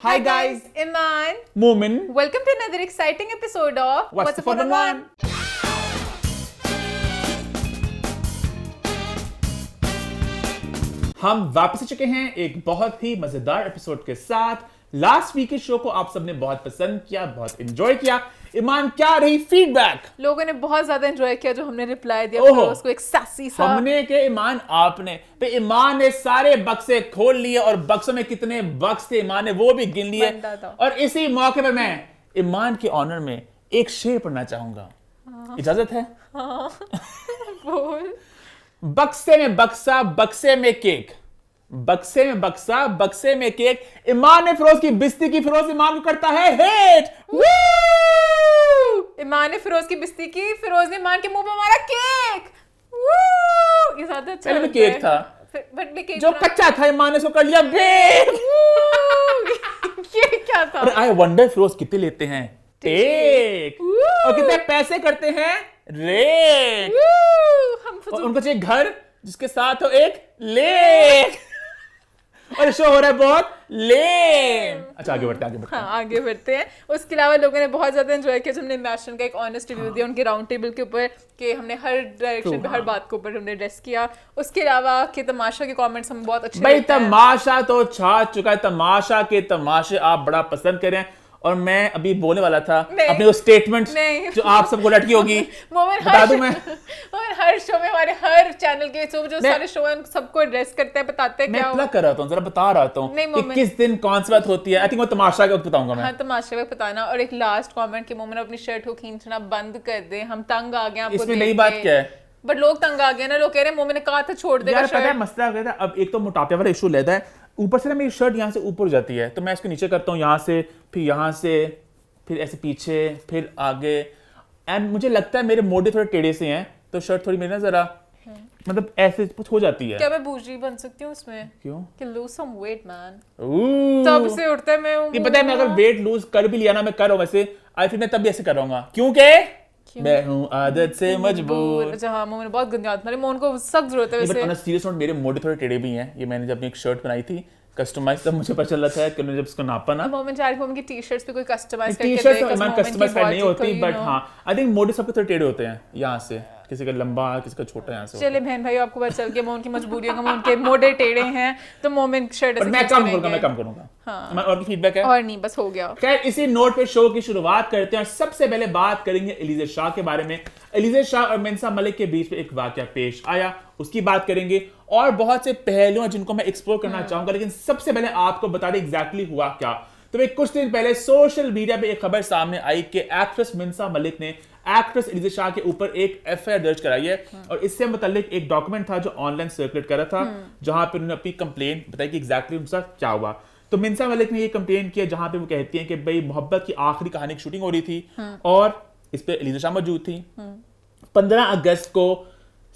Hi guys, Iman. Moomin. Welcome to another exciting episode of What's the 411? हम वापस आ चुके हैं एक बहुत ही मजेदार एपिसोड के साथ। लास्ट वीक के शो को आप सबने बहुत पसंद किया, बहुत एंजॉय किया। ईमान, क्या रही फीडबैक? लोगों ने बहुत ज्यादा एंजॉय किया जो हमने रिप्लाई दिया ओहो। फिर उसको एक सासी सा हमने के ईमान आपने पे ईमान ने सारे बक्से खोल लिए और बक्सों में कितने बक्स थे ईमान ने वो भी गिन लिए। बंदा था। और इसी मौके पर मैं ईमान के ऑनर में एक शेर पढ़ना चाहूंगा। इजाजत है? बोल। बक्से में बक्सा, बक्से में केक, बक्से में बक्सा, बक्से में केक। ईमान ने फिरोज की बिस्ती की, फिरोज ईमान को करता है हेट। इमान ने फिरोज की बिस्ती की, फिरोज ने इमान के मुंह पे मारा केक। Woo! ये ज्यादा अच्छा पहले में लगता है। केक था बट भी केक जो था। कच्चा था, ईमान ने उसको कर लिया बेक। ये क्या था? और आई वंडर फिरोज कितने लेते हैं टेक और कितने पैसे करते हैं रेक। हम और उनको चाहिए घर जिसके साथ हो एक लेक। और शो हो रहा है बहुत लेम। अच्छा आगे बढ़ते हैं। हाँ आगे बढ़ते हैं। उसके अलावा लोगों ने बहुत ज्यादा एंजॉय किया जब हमने मैशन का एक ऑनेस्ट रिव्यू दिया उनके राउंड टेबल के ऊपर कि हमने हर डायरेक्शन पे हर बात के ऊपर हमने ड्रेस किया। उसके अलावा के तमाशा के कमेंट्स हमें बहुत अच्छे भाई लगते हैं। तमाशा तो छा चुका है, तमाशा के तमाशे आप बड़ा पसंद करें। और मैं अभी बोलने वाला था अपने वो स्टेटमेंट नहीं। जो आप सबको लटकी होगी मोमेंट बता दूं मैं। हर शो में हमारे हर चैनल के जो सारे शो हैं सबको एड्रेस करते हैं, बताते हैं मैं क्या प्लग कर रहा हूँ, जरा बता रहा हूँ नहीं, कि मोमेंट। किस दिन कौन सी बात होती है। आई थिंक वो तमाशा के वक्त बताऊंगा मैं। हाँ तमाशे में बताना। और एक लास्ट कमेंट कि मोमेंट अपनी शर्ट को खींचना बंद कर दे, हम तंग आ गए आपको इसमें देख नई के। बात क्या है? बट लोग तंग आ गए ना, लोग कह रहे हैं मोमेंट ने कहा था छोड़ देगा यार पता है शर्ट। मसला क्या था, अब एक तो मोटापे वाला इशू लेता है, ऊपर से ना मेरी शर्ट यहाँ से ऊपर हो जाती है तो मैं इसको नीचे करता हूँ यहाँ से, फिर यहाँ से, फिर ऐसे पीछे, फिर आगे। एंड मुझे लगता है मेरे मोढे थोड़े टेढ़े से हैं तो शर्ट थोड़ी मेरी ना जरा मतलब ऐसे कुछ हो जाती है। क्या मैं बूजी बन सकती हूँ उसमें? क्यों? कि lose some weight man. Ooh. तब से उठता है मैं ये पता है मैं अगर वेट लूज कर भी लिया ना, मैं कर रहा हूं वैसे, आई फिर मैं तब भी ऐसे कर रहा हूँ क्योंकि मैं हूँ आदत से मजबूर। अच्छा हाँ मोमेंट बहुत गंदी आदत है, मोहन को सख्त जरूरत है वैसे। सीरियस नोट, मेरे मोढे थोड़े टेढ़े भी हैं। ये मैंने जब अपनी एक शर्ट बनाई थी कस्टमाइज, तब मुझे पता चला था कि जब इसको नापा ना, मोमेंट चाह रही मोमेंट की टी-शर्ट्स पे कोई कस्टमाइज करके टी-शर्ट दे, तो कस्टमाइज नहीं होती you बट know। हाँ आई थिंक मोढे सबके थोड़े टेढ़े होते हैं, यहाँ से किसी का लंबा किसी का छोटा यहाँ से। चलिए बहन भाई आपको पता चल गया मोहन की मजबूरियों का, मोहन के मोढे टेढ़े हैं तो मोमेंट शर्ट मैं कम करूंगा। हाँ। और फीडबैक है और नहीं बस हो गया। खैर इसी नोट पे शो की शुरुआत करते हैं और सबसे पहले बात करेंगे एलिज़ा शाह के बारे में। एलिज़ा शाह और मिन्सा मलिक के बीच में एक वाकया पेश आया, उसकी बात करेंगे और बहुत से पहलू हैं जिनको मैं एक्सप्लोर करना चाहूंगा। लेकिन सबसे पहले आपको बता दें एग्जैक्टली हुआ क्या। तो भाई कुछ दिन पहले सोशल मीडिया पे एक खबर सामने आई कि एक्ट्रेस मिन्सा मलिक ने एक्ट्रेस एलिज़ा शाह के ऊपर एक एफआईआर दर्ज कराई है और इससे मुताल्लिक एक डॉक्यूमेंट था जो ऑनलाइन सर्कुलेट कर रहा था जहां पे उन्होंने अपनी कंप्लेंट बताई कि एग्जैक्टली उनके साथ क्या हुआ। तो मिन्सा मलिक ने ये कंप्लेंट किया जहां पे वो कहती हैं कि भाई मोहब्बत की आखिरी कहानी की शूटिंग हो रही थी और इस पे एलिज़ा शाह मौजूद थी। 15 अगस्त को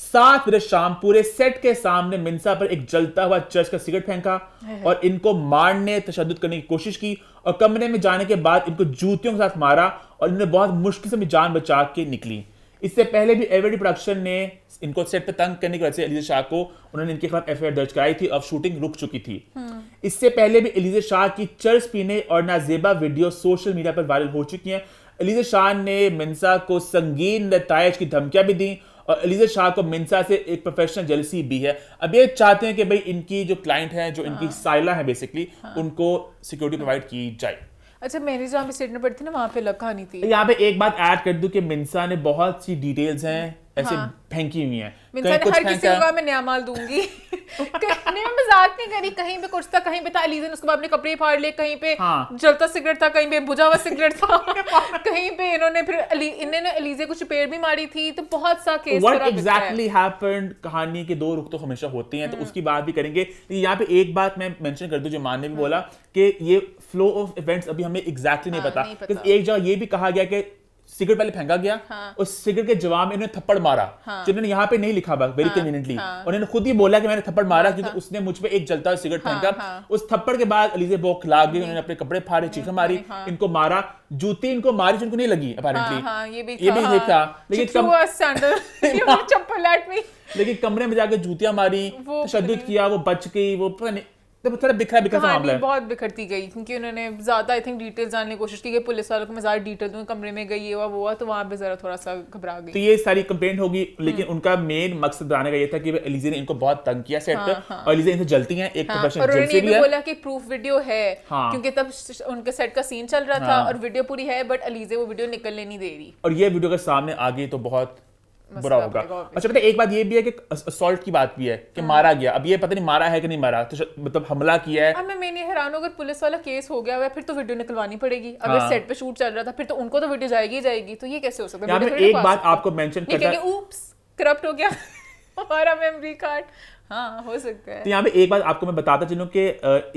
7 बजे शाम पूरे सेट के सामने मिन्सा पर एक जलता हुआ चर्च का सिगरेट फेंका और इनको मारने तशद्दुद करने की कोशिश की और कमरे में जाने के बाद इनको जूतियों के साथ मारा और इन्होंने बहुत मुश्किल से अपनी जान बचा के निकली। इससे पहले भी एवरीडी प्रोडक्शन ने इनको सेट पे तंग करने की वजह से एलिज़ा शाह को उन्होंने इनके खिलाफ एफआईआर दर्ज कराई थी। अब शूटिंग रुक चुकी थी। इससे पहले भी एलिज़ा शाह की चर्च पीने और नाजेबा वीडियो सोशल मीडिया पर वायरल हो चुकी हैं। एलिज़ा शाह ने मिन्सा को संगीन नतायज की धमकियां भी दी और एलिज़ा शाह को मिन्सा से एक प्रोफेशनल जेलसी भी है। अब ये चाहते हैं कि भाई इनकी जो क्लाइंट है, जो इनकी साइला है बेसिकली, उनको सिक्योरिटी प्रोवाइड की जाए। अच्छा मेरी जहाँ पे स्टेटमेंट पड़ी थी ना वहाँ पे अलग कहानी थी। यहाँ पे एक बात ऐड कर दूं कि मिन्सा ने बहुत सी डिटेल्स हैं ऐसे फेंकी हुई हैं। मिन्सा ने हर किसी को कहा मैं नया माल दूंगी। नहीं मैं मजाक नहीं करी, कहीं पे कुछ था, कहीं पे था एलिज़ा ने उसके बाद अपने कपड़े फाड़ लिए, कहीं पे जलता सिगरेट था, कहीं पे बुझा हुआ सिगरेट था, कहीं पे इन्होंने फिर इन्होंने एलिज़ा को चपेट भी मारी थी। तो बहुत सा केस व्हाट एग्जैक्टली हैपेंड, कहानी के दो रुख तो हमेशा होती हैं तो उसकी बात भी करेंगे। यहाँ पे एक बात मैं मेंशन कर दूं जो मान ने भी बोला कि ये फ्लो ऑफ इवेंट्स अभी हमें एग्जैक्टली नहीं पता। एक जगह ये भी कहा गया कि सिगरेट पहले फेंका गया, उस सिगरेट के जवाब में इन्होंने थप्पड़ मारा, जो इन्होंने यहाँ पे नहीं लिखा वेरी कन्वीनियंटली, और इन्होंने खुद ही बोला कि मैंने थप्पड़ मारा क्योंकि उसने मुझ पे एक जलता हुआ सिगरेट फेंका। उस थप्पड़ के बाद एलिज़ा बौखला गई, उन्होंने अपने कपड़े फाड़े, चीखें मारी, इनको मारा, जूती इनको मारी जो इनको नहीं लगी अपेरेंटली। ये भी था लेकिन कमरे में जाके जूतियां मारी, तशद्दुद किया, वो बच गई, वो पता नहीं तो थोड़ा बिखरा मामला है, बहुत बिखरती गई क्योंकि उन्होंने ज्यादा आई थिंक डिटेल्स जानने की कोशिश की कि पुलिस वालों को मैं ज्यादा डिटेल दूं, कमरे में गई ये हुआ वो हुआ, तो वहां पे जरा थोड़ा सा घबरा गई। तो ये सारी कंप्लेंट होगी, लेकिन उनका मेन मकसद बनाने का ये था कि एलिजे ने इनको बहुत तंग किया सेट पे, और एलिजे इनसे जलती हैं, एक प्रोफेशनल जेलसी भी है। बोला कि प्रूफ वीडियो है, क्योंकि तब उनके सेट का सीन चल रहा था और वीडियो पूरी है, बट एलिजे वो वीडियो निकलने नहीं दे रही, और ये वीडियो अगर सामने आ गई तो बहुत बुरा होगा। अच्छा पता है एक बात ये भी है कि असॉल्ट की बात भी है कि मारा गया, अब ये पता नहीं मारा है कि नहीं मारा, तो मतलब हमला किया है। अब मैं ये हैरान हूं, अगर पुलिस वाला केस हो गया हुआ है फिर तो वीडियो निकलवानी पड़ेगी, अगर सेट पे शूट चल रहा था फिर तो उनको तो वीडियो जाएगी ही जाएगी, तो ये कैसे हो सकता है? एक बात आपको मेंशन करना है, ऊप्स करप्ट हो गया हमारा मेमोरी कार्ड, हाँ हो सकता है। तो यहाँ पे एक बात आपको मैं बताता चलूं कि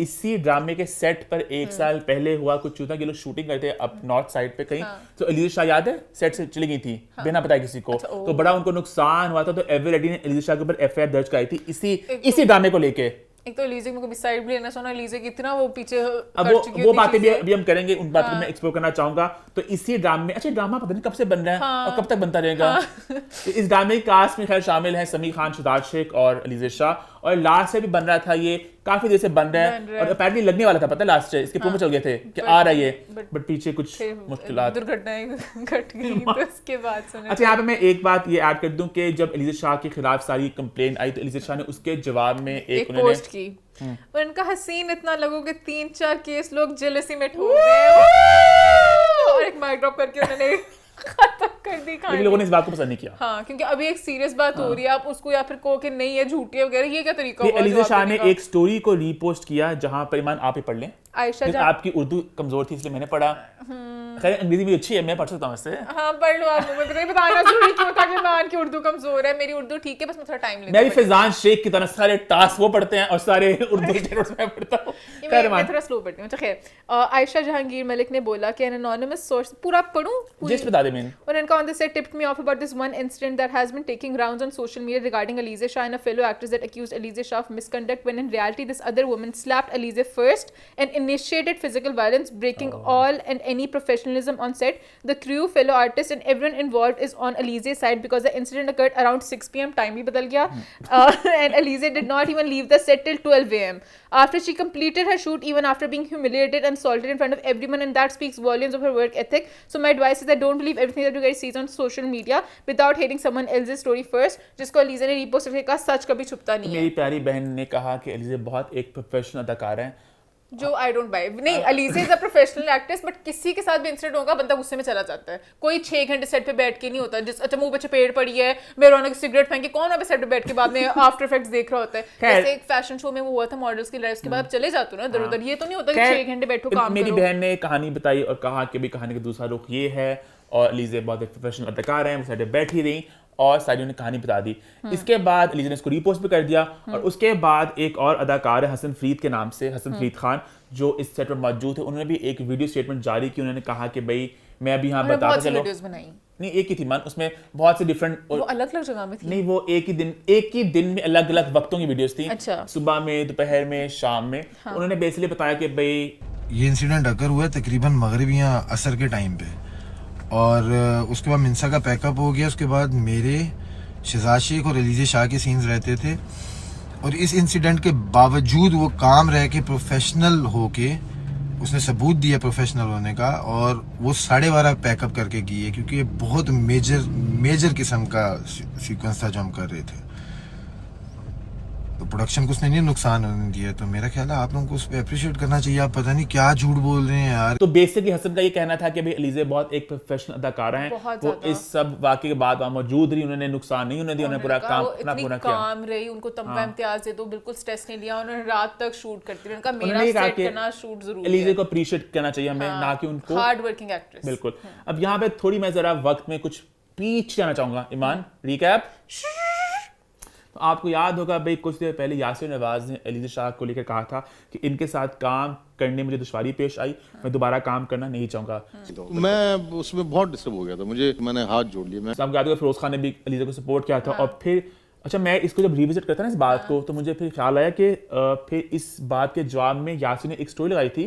इसी ड्रामे के सेट पर एक साल पहले हुआ कुछ चूता कि लोग शूटिंग करते अप नॉर्थ साइड पे कहीं, तो एलिजा शाह याद है सेट से चली गई थी बिना बताए किसी को, तो बड़ा उनको नुकसान हुआ था, तो एवर रेड्डी ने एलिजा शाह के ऊपर एफआईआर दर्ज कराई थी इसी ड्रामे को लेके। एक तो एलिजे को कभी साइड भी लेना सुना, एलिजे कितना वो पीछे अब वो बातें भी अभी हम करेंगे, उन बातों को मैं एक्सप्लोर करना चाहूंगा। तो इसी ड्रामे में, अच्छा ड्रामा पता नहीं कब से बन रहा है और कब तक बनता रहेगा। तो इस ड्रामे की कास्ट में खैर शामिल हैं समीर खान, शादात शेख और एलिजा शाह, और लास्ट से भी बन रहा था, ये काफी देर से बन रहा है और अपेरेंटली लगने वाला था, पता है लास्ट से इसके प्रोमो चल गए थे कि आ रहा है ये, बट पीछे कुछ मुश्किलात दुर्घटनाएं घट गई तो उसके बाद सुना। अच्छा यहाँ पे मैं एक बात ये ऐड कर दूं कि जब एलिजा शाह के खिलाफ सारी कंप्लेंट आई तो एलिजा शाह ने उसके जवाब में एक पोस्ट की, उनका हसीन इतना लगो कि 3-4 केस लोग जेलसी में ठोक गए और एक माइक ड्रॉप करके उन्होंने खत्म कर दी कहानी। लोगों ने इस बात को पसंद नहीं किया, हाँ, क्योंकि अभी एक सीरियस बात हो रही है, आप उसको या फिर कहो कि नहीं है झूठी है वगैरह, ये क्या तरीका हुआ? एलिजा शाह ने एक स्टोरी को रीपोस्ट किया जहां पर ईमान आप ही पढ़ लें, आयशा आपकी उर्दू कमजोर थी इसलिए मैंने पढ़ा, खैर अंग्रेजी भी अच्छी है, मैं पढ़ सकता हूँ इससे। हाँ पढ़ लो आप, मुझे नहीं बताना जरूरी क्यों था कि मान की उर्दू कमजोर है, मेरी उर्दू ठीक है, बस मैं थोड़ा टाइम लेता हूं। मैं भी फैजान शेख की तरह सारे टास्क वो पढ़ते हैं और सारे उर्दू टेक्स्ट में पढ़ता हूं, मैं थोड़ा स्लो पढ़ती हूं। अच्छा खैर, आयशा जहांगीर मलिक ने बोला कि एन एनोनिमस सोर्स, पूरा पढ़ूं जस्ट बता दे मैंने, और इनका on the set tipped me off about this one incident that has been taking rounds on social media regarding Alize Shah and a fellow actress that accused Alize Shah of misconduct when in reality this other woman slapped Alize first and initiated physical violence, breaking all and any professionalism on set. The crew, fellow artists and everyone involved is on Alize's side because the incident occurred around 6 p.m. time bhi badal gaya, and Alize did not even leave the set till 12 a.m. after she completed her shoot, even after being humiliated and assaulted in front of everyone, and that speaks volumes of her work ethic. So my advice is that don't believe everything that you guys see on social media without hearing someone else's story first. जिसको Alize ने repost करके कहा सच कभी छुपता नहीं है। मेरी प्यारी बहन ने कहा कि Alize बहुत एक प्रोफेशनल अदाकार है, जो आई डोंट बाय, नहीं Alize is a professional actress, but किसी के साथ भी इंसिडेंट होगा बंदा गुस्से में चला जाता है, कोई 6 घंटे सेट पे बैठ के नहीं होता, जिस अच्छा मुंह पे चपेट पड़ी है, मेरोना की सिगरेट फेंकी, कौन वहाँ पे सेट पे बैठ के बाद में आफ्टर इफेक्ट्स देख रहा होता है। जैसे एक फैशन शो में वो हुआ था मॉडल्स की लड़ाई, उसके बाद चले जाते हो ना इधर उधर, ये तो नहीं होता कि 6 घंटे बैठो काम करो। मेरी बहन ने कहानी बताई और कहा कि भी कहानी का दूसरा रुख ये है, और Alize बहुत एक प्रोफेशनल अदाकार हैं, वो साइड पे बैठी रही और सारी ने कहानी बता दी। इसके बाद Alize ने इसको रीपोस्ट भी कर दिया, और उसके बाद एक और अदाकार है हसन फरीद के नाम से, हसन फरीद खान, जो इस सेट पर मौजूद थे, उन्होंने भी एक वीडियो स्टेटमेंट जारी की। उन्होंने कहा कि भाई मैं अभी यहाँ बताता चलो, नहीं एक ही थी मान, उसमें बहुत से डिफरेंट, वो अलग अलग जगह में थी, नहीं वो एक ही दिन में अलग अलग वक्तों की वीडियोस थी, अच्छा सुबह में, दोपहर में, शाम में। उन्होंने बेसिकली बताया कि भाई ये इंसिडेंट अगर हुआ तकरीबन मगरिबियाँ असर के टाइम पे, और उसके बाद मिंसा का पैकअप हो गया, उसके बाद मेरे शहजाद शेख और Alize शाह के सीन्स रहते थे, और इस इंसिडेंट के बावजूद वो काम रह के प्रोफेशनल होके उसने सबूत दिया प्रोफेशनल होने का, और वो 12:30 पैकअप करके की है, क्योंकि ये बहुत मेजर किस्म का सीक्वेंस था जो हम कर रहे थे, तो प्रोडक्शन को उसने नहीं नुकसान होने दिया। तो मेरा ख्याल है आप लोगों को उस पर अप्रिशिएट करना चाहिए, आप पता नहीं क्या झूठ बोल रहे हैं यार। तो बेसिकली हसन का ये कहना था कि भाई Alize बहुत एक प्रोफेशनल अदाकारा हैं, वो इस सब वाकये के बाद वहाँ मौजूद रही, उन्होंने नुकसान नहीं होने दिया, उन्होंने पूरा काम अपना पूरा किया, काम रही, उनको तमगा इम्तियाज दे दो, बिल्कुल स्ट्रेस नहीं लिया, उन्होंने रात तक शूट करती रही, उनका मेरा सेट करना शूट जरूरी है। Alize को अप्रिशिएट करना चाहिए हमें, ना कि उनको, हार्ड वर्किंग एक्ट्रेस। बिल्कुल। अब यहाँ पे थोड़ी मैं जरा वक्त में कुछ पीछे जाना चाहूंगा, ईमान रिकैप। तो आपको याद होगा भाई कुछ देर पहले यासिर नवाज ने Alize शाह को लेकर कहा था कि इनके साथ काम करने मुझे दुश्वारी पेश आई, मैं दोबारा काम करना नहीं चाहूंगा। मैं उसमें बहुत डिस्टर्ब हो गया था, मैंने हाथ जोड़ लिए। मैं आपको याद होगा फिरोज खान ने भी Alize को सपोर्ट किया था, और फिर अच्छा मैं इसको जब रिविजिट करता ना इस बात को, तो मुझे फिर ख्याल आया कि फिर इस बात के जवाब में यासिर ने एक स्टोरी लगाई थी,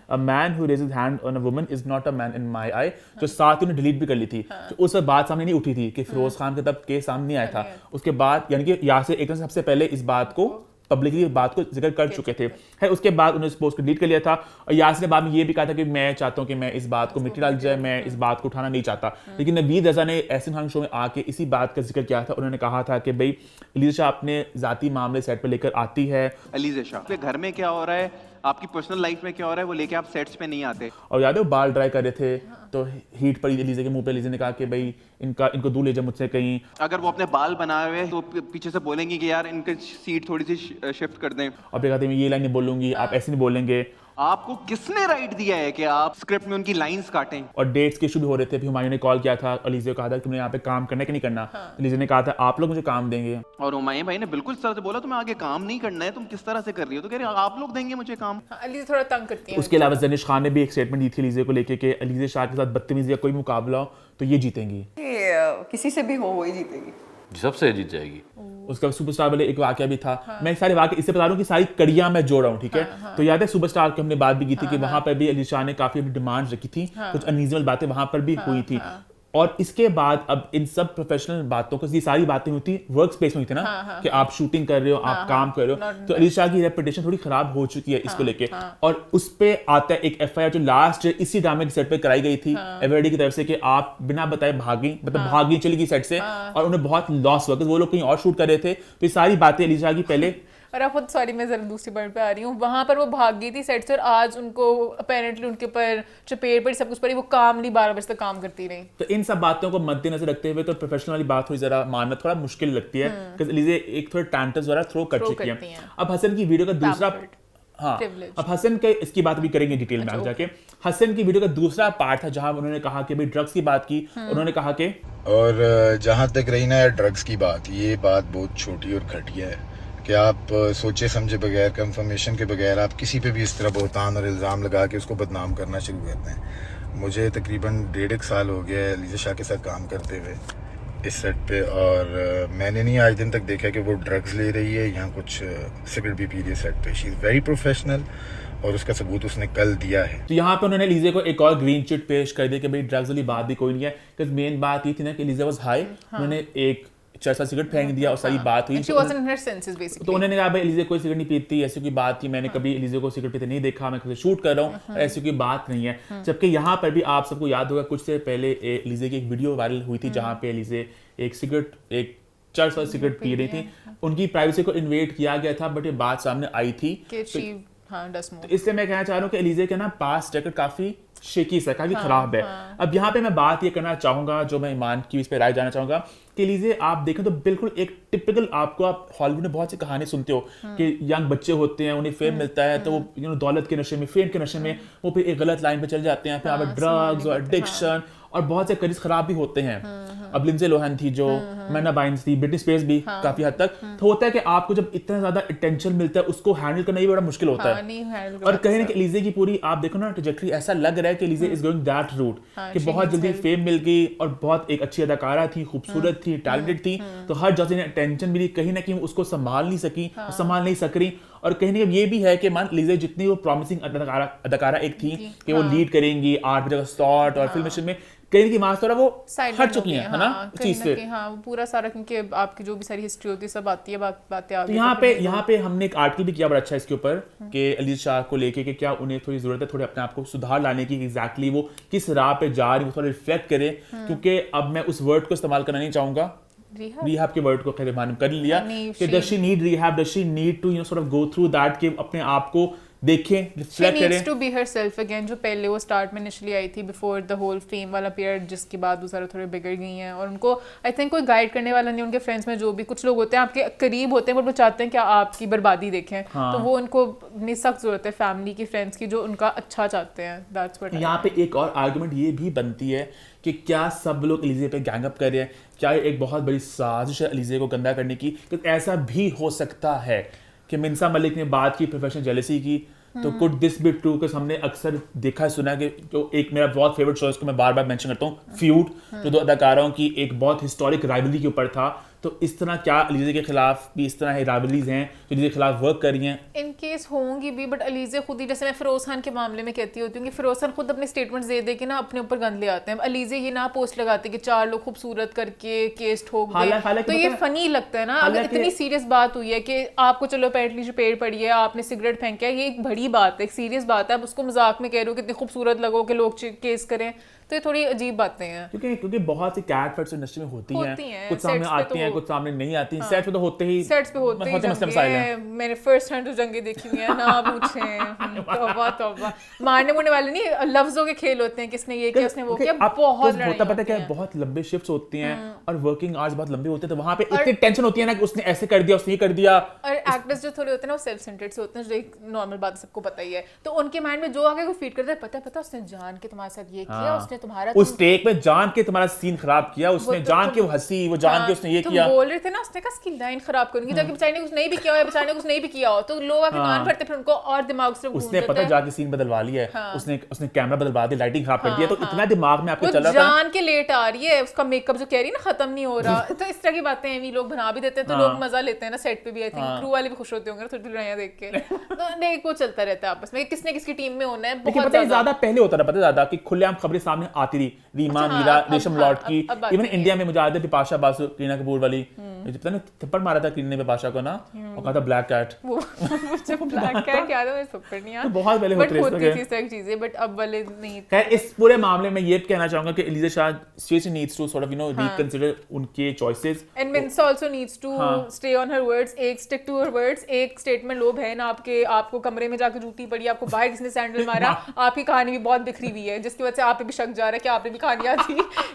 a man who raises hand on a woman is not a man in my eye, जो साथ ही उन्होंने डिलीट भी कर ली थी। तो उस वक्त बात सामने नहीं उठी थी कि फिरोज खान का तब केस सामने आया था, उसके बाद यानी कि यासिर एक तरह से सबसे पहले इस बात को पब्लिकली बात को जिक्र कर चुके थे। है उसके बाद उन्होंने इस पोस्ट को डिलीट कर लिया था और यासिर ने बाद में ये भी कहा था कि मैं चाहता हूँ कि मैं इस बात को मिट्टी डाल जाए, मैं इस बात को उठाना नहीं चाहता। लेकिन नवीद रजा ने एहसान खान शो में आके इसी बात का जिक्र किया था। उन्होंने कहा था कि भाई अलीज़ा शाह अपने ज़ाती मामले सेट पर लेकर आती है। अलीज़ा शाह घर में क्या हो रहा है, आपकी पर्सनल लाइफ में क्या हो रहा है, वो लेके आप सेट्स पे नहीं आते। और याद है वो बाल ड्राई कर रहे थे तो हीट पड़ी अलीज़ा के मुंह पे। अलीज़ा ने कहा कि भाई इनको दूर ले जाओ मुझसे कहीं। अगर वो अपने बाल बनाए हुए तो पीछे से बोलेंगे कि यार इनकी सीट थोड़ी सी शिफ्ट कर दें। और फिर कहते हैं ये लाइन नहीं बोलूंगी, आप ऐसे नहीं बोलेंगे। आपको किसने राइट दिया है कि आप स्क्रिप्ट में उनकी लाइंस काटें? और डेट्स के इशू भी हो रहे थे। फिर हुमायूं ने कॉल किया था अलीज़ा को, कहा था कि तुमने यहाँ पे काम करना है कि नहीं करना। अलीज़ा ने कहा था आप लोग मुझे काम देंगे। और हुमायूं भाई ने बिल्कुल इस तरह से बोला तुम्हें आगे काम नहीं करना है, तुम किस तरह से कर रही हो? तो कह रही हो आप लोग देंगे मुझे काम। अलीज़ा थोड़ा तंग करती है। उसके अलावा जनिश खान ने भी एक स्टेटमेंट दी थी अलीज़ा को लेके कि अलीज़ा शाह के साथ बदतमीजी का कोई मुकाबला हो तो ये जीतेंगी, किसी से भी हो वही जीतेगी, सबसे जीत जाएगी। उसका सुपरस्टार वाले एक वाकया भी था। मैं सारे वाकये इससे बता रहा हूँ कि सारी कड़ियां मैं जोड़ रहा हूँ, ठीक है। तो याद है सुपरस्टार की हमने बात भी की थी कि वहां पर भी अलीज़ा शाह ने काफी अपनी डिमांड्स रखी थी, कुछ अनरीजनेबल बातें वहां पर भी हुई थी। और इसके बाद अब इन सब प्रोफेशनल बातों को, ये सारी बातें हुई थी वर्क स्पेस में हुई थी ना, कि आप शूटिंग कर रहे हो, आप काम कर रहे हो। तो अलीज़ा शाह की रेपुटेशन थोड़ी खराब हो चुकी है इसको लेके। और उस पे आता है एक एफआईआर जो लास्ट इसी ड्रामे के सेट पे कराई गई थी एवरडी की तरफ से कि आप बिना बताए भागी, मतलब भागी चली गई सेट से और उन्हें बहुत लॉस हुआ कि वो लोग कहीं और शूट कर रहे थे। तो ये सारी बातें अलीज़ा शाह की पहले। और आप खुद, सॉरी मैं जरा दूसरी पॉइंट पे आ रही हूँ, वहाँ पर वो भाग गई थी सेट से और आज उनको अपेरेंटली उनके ऊपर चपेट पड़ी, सब कुछ पड़ी, वो कामली 12 बजे तक काम करती रही। तो इन सब बातों को मद्देनजर रखते हुए तो प्रोफेशनल वाली बात थोड़ी जरा मानना थोड़ा मुश्किल लगती है कि अलीज़ा एक थोड़ा टैंटस वगैरह थ्रो कर चुकी है। अब हसन की वीडियो का दूसरा, हाँ अब हसन के इसकी बात भी करेंगे डिटेल में आगे जाके। हसन की वीडियो का दूसरा पार्ट था जहां उन्होंने कहा कि भाई ड्रग्स की बात की। उन्होंने कहा कि और जहाँ तक रही ना ड्रग्स की बात, ये बात बहुत छोटी और घटिया है कि आप सोचे समझे बगैर, कंफर्मेशन के बगैर आप किसी पे भी इस तरह बहुतान और इल्ज़ाम लगा के उसको बदनाम करना शुरू करते हैं। मुझे तकरीबन 1.5 साल हो गया है अलीज़ा शाह के साथ काम करते हुए इस सेट पे, और मैंने नहीं आज दिन तक देखा कि वो ड्रग्स ले रही है या कुछ सिगरेट भी पी रही है सेट पे। शी इज़ वेरी प्रोफेशनल और उसका सबूत उसने कल दिया है। तो यहाँ पे उन्होंने अलीज़ा को एक और ग्रीन चिट पेश कर दी कि भाई ड्रग्स वाली बात भी कोई नहीं है, क्योंकि मेन बात ये थी ना कि अलीज़ा वाज हाई। उन्होंने एक चरसा सिगरेट फेंक दिया और सारी बात हुई। She wasn't in her senses basically. तो उन्होंने कहा भाई अलीज़ा कोई सिगरेट नहीं पीती, ऐसी कोई बात थी, मैंने कभी अलीज़ा को सिगरेट पीते नहीं देखा, मैं खुद शूट कर रहा हूँ, ऐसी कोई बात नहीं है। जबकि यहाँ पर भी आप सबको याद होगा कुछ से पहले अलीज़ा की एक वीडियो वायरल हुई थी जहाँ पे अलीज़ा एक चरसा सिगरेट पी रही थी। उनकी प्राइवेसी को इन्वेड किया गया था, बट ये बात सामने आई थी। तो इसलिए मैं कहना चाह रहा हूँ कि अलीज़ा का ना पास्ट रेकॉर्ड काफी शेकी सा, काफी खराब है। अब यहाँ पे मैं बात ये करना चाहूंगा, जो मैं ईमान की इस पे राय जाना चाहूंगा कि अलीज़ा आप देखें तो बिल्कुल एक टिपिकल, आपको आप हॉलीवुड में बहुत सी कहानी सुनते हो कि यंग बच्चे होते हैं, उन्हें फेम मिलता है तो वो दौलत के नशे में, फेम के नशे में वो फिर एक गलत लाइन पे चल जाते हैं, फिर आप ड्रग्स और एडिक्शन और बहुत से करियर खराब भी होते हैं। अब लिंडसे लोहन थी, जो मैना बाइन्स थी, ब्रिटनी स्पीयर्स भी काफी हद तक। तो होता है कि आपको जब इतना ज्यादा अटेंशन मिलता है उसको हैंडल करना ही बड़ा मुश्किल होता है। और कहीं ना कहीं अलीज़ा की पूरी आप देखो ना ट्रैजेक्टरी, ऐसा लग रहा है कि Aliza is going that route कि बहुत जल्दी फेम मिल गई और बहुत एक अच्छी अदाकारा थी, खूबसूरत थी, टैलेंटेड थी, तो हर जगह ने अटेंशन मिली, कहीं ना कहीं उसको संभाल नहीं सकी, संभाल नहीं सक रही। और कहीं ना कहीं ये भी है कि मान अलीज़ा जितनी वो प्रॉमिसिंग अदाकारा एक थी कि वो लीड करेंगी 8 बजे का स्लॉट और फिल्म में, कहीं ना कहीं मास्टर वो हट चुकी हैं, है ना उस चीज से। हाँ, पूरा सारा, क्योंकि आपकी जो भी सारी हिस्ट्री होती है सब आती है, बातें आती है। यहाँ पे हमने एक आर्टिकल भी किया बड़ा अच्छा इसके ऊपर कि अलीज़ा शाह को लेके कि क्या उन्हें थोड़ी जरूरत है थोड़े अपने आप को सुधार लाने की, एग्जैक्टली वो किस राह पे जा रही है, वो थोड़ा रिफ्लेक्ट करे। क्योंकि अब मैं उस वर्ड को इस्तेमाल करना नहीं चाहूंगा, रिहैब के वर्ड को खैर मालूम कर लिया कि does she need rehab, does she need to sort of go through that, कि अपने आप को देखें, रिफ्लेक्ट करें। She needs to be herself again, जो पहले वो स्टार्ट में इनिशियली आई थी बिफोर द होल फेम वाला पीरियड, जिसके बाद वो सारे थोड़े बिगड़ गई हैं और उनको आई थिंक कोई गाइड करने वाला नहीं। उनके फ्रेंड्स में जो भी कुछ लोग होते हैं आपके करीब होते हैं, बट वो चाहते हैं कि आपकी बर्बादी देखें। तो वो उनको अपनी सख्त जरूरत है फैमिली की, फ्रेंड्स की, जो उनका अच्छा चाहते हैं। That's what. यहाँ पे एक और आर्गुमेंट ये भी बनती है कि क्या सब लोग अलीज़ा पे गैंग अप कर रहे हैं, क्या एक बहुत बड़ी साजिश है अलीज़ा को गंदा करने की? तो ऐसा भी हो सकता है कि मिंसा मलिक ने बात की प्रोफेशनल जेलसी की, तो कुड दिस बी ट्रू? कि हमने अक्सर देखा सुना कि जो एक मेरा बहुत फेवरेट शो है, इसको मैं बार बार मेंशन करता हूँ, फ्यूड, जो दो अदाकारों की एक बहुत हिस्टोरिक राइवलरी के ऊपर था, तो इस तरह क्या अलीज़ा के खिलाफ भी इस तरह राइवलरीज हैं जो अलीज़ा के खिलाफ वर्क कर रही हैं? इन केस होंगी भी, बट अलीज़ा खुद ही, जैसे मैं फिरोज खान के मामले में कहती होती हूँ कि फिरोज खान खुद अपने स्टेटमेंट्स दे दे के ना अपने ऊपर गंद ले आते हैं। अलीज़ा ये ना पोस्ट लगाते कि 4 लोग खूबसूरत करके केस ठोक गए, तो ये फनी लगता है ना। अगर इतनी सीरियस बात हुई है कि आपको चलो अपेरेंटली जो पेड़ पड़ी है, आपने सिगरेट फेंका है, ये एक बड़ी बात है, एक सीरियस बात है, आप उसको मजाक में कह रहे हो कितनी खूबसूरत लगो कि लोग केस करें, तो ये थोड़ी अजीब बातें हैं। क्योंकि बहुत सी कैट फाइट्स इंडस्ट्री में होती हैं, कुछ सामने आती हैं, कुछ सामने नहीं आती हैं। सेट्स पे तो होते ही मैंने फर्स्ट हैंड जंगें देखी हुई हैं, ना पूछें। तौबा मारने मुरने वाले नहीं, लफ्जों के खेल होते हैं, किसने ये किया, उसने वो किया, बहुत लड़ाई होता पता क्या है, बहुत लंबे शिफ्ट्स होती हैं और वर्किंग आवर्स बहुत लंबे होते हैं, तो वहां पे इतनी टेंशन होती है ना कि उसने ऐसे कर दिया, उसने ये कर दिया। और एक्टर्स जो थोड़े होते हैं ना वो सेल्फ सेंटर्ड से होते हैं, जो एक नॉर्मल बात सबको पता ही है, तो उनके माइंड में जो आगे वो फीड करता है, पता उसने जान के तुम्हारे साथ ये किया, उसने तुम्हारा उस टेक में जान के तुम्हारा सीन खराब किया, उसने जान के वो हंसी, वो जान के उसने ये किया। तुम बोल रहे थे ना उसने कहा इसकी लाइन खराब करूंगी, जबकि बेचारे ने कुछ नहीं भी किया है, बेचारे ने कुछ नहीं भी किया हो, तो लोग आके कान भरते, फिर उनको और दिमाग से उसने पता जाके सीन बदलवा लिया है, उसने कैमरा बदलवा दिया, लाइटिंग खराब कर दिया, तो इतना दिमाग में आपके चल रहा था, जान के लेट आ रही है, उसका मेकअप जो कह रही है ना खत्म नहीं हो रहा, तो इस तरह की बातें हैं, लोग बना भी देते हैं, तो लोग मजा लेते हैं ना सेट पे भी। आई थिंक क्रू वाले भी खुश होते होंगे थोड़ी लड़ाइयां देख के, तो नहीं वो चलता रहता है आपस में, किसने किसकी टीम में होना है। बहुत ज्यादा पहले होता था, पता ज्यादा कि खुलेआम खबरें सामने आती रही, रीमा मीरा रेशम लॉर्ड की, इवन इंडिया में मुझे याद है बिपाशा बासु, करीना कपूर वाली, पता नहीं थप्पड़ मारा था करीना ने बिपाशा को ना, और कहा था ब्लैक कैट, मुझे ब्लैक कैट याद है, मुझे थप्पड़ नहीं याद, तो बहुत पहले होती थी इस तरह की चीजें, बट अब वाले नहीं। खैर इस पूरे मामले में ये कहना चाहूंगा कि Eliza Shah seriously needs to sort of reconsider उनके choices, and Minsa also needs to stay on her words, एक stick to her words, एक स्टेटमेंट लो बहन आपको कमरे में जाकर जूती पड़ी, आपको बाहर किसने सैंडल मारा, आपकी कहानी भी बहुत बिखरी हुई है, जिसकी वजह से आप पे भी शक जा रहा है कि आपने भी कहानियां थी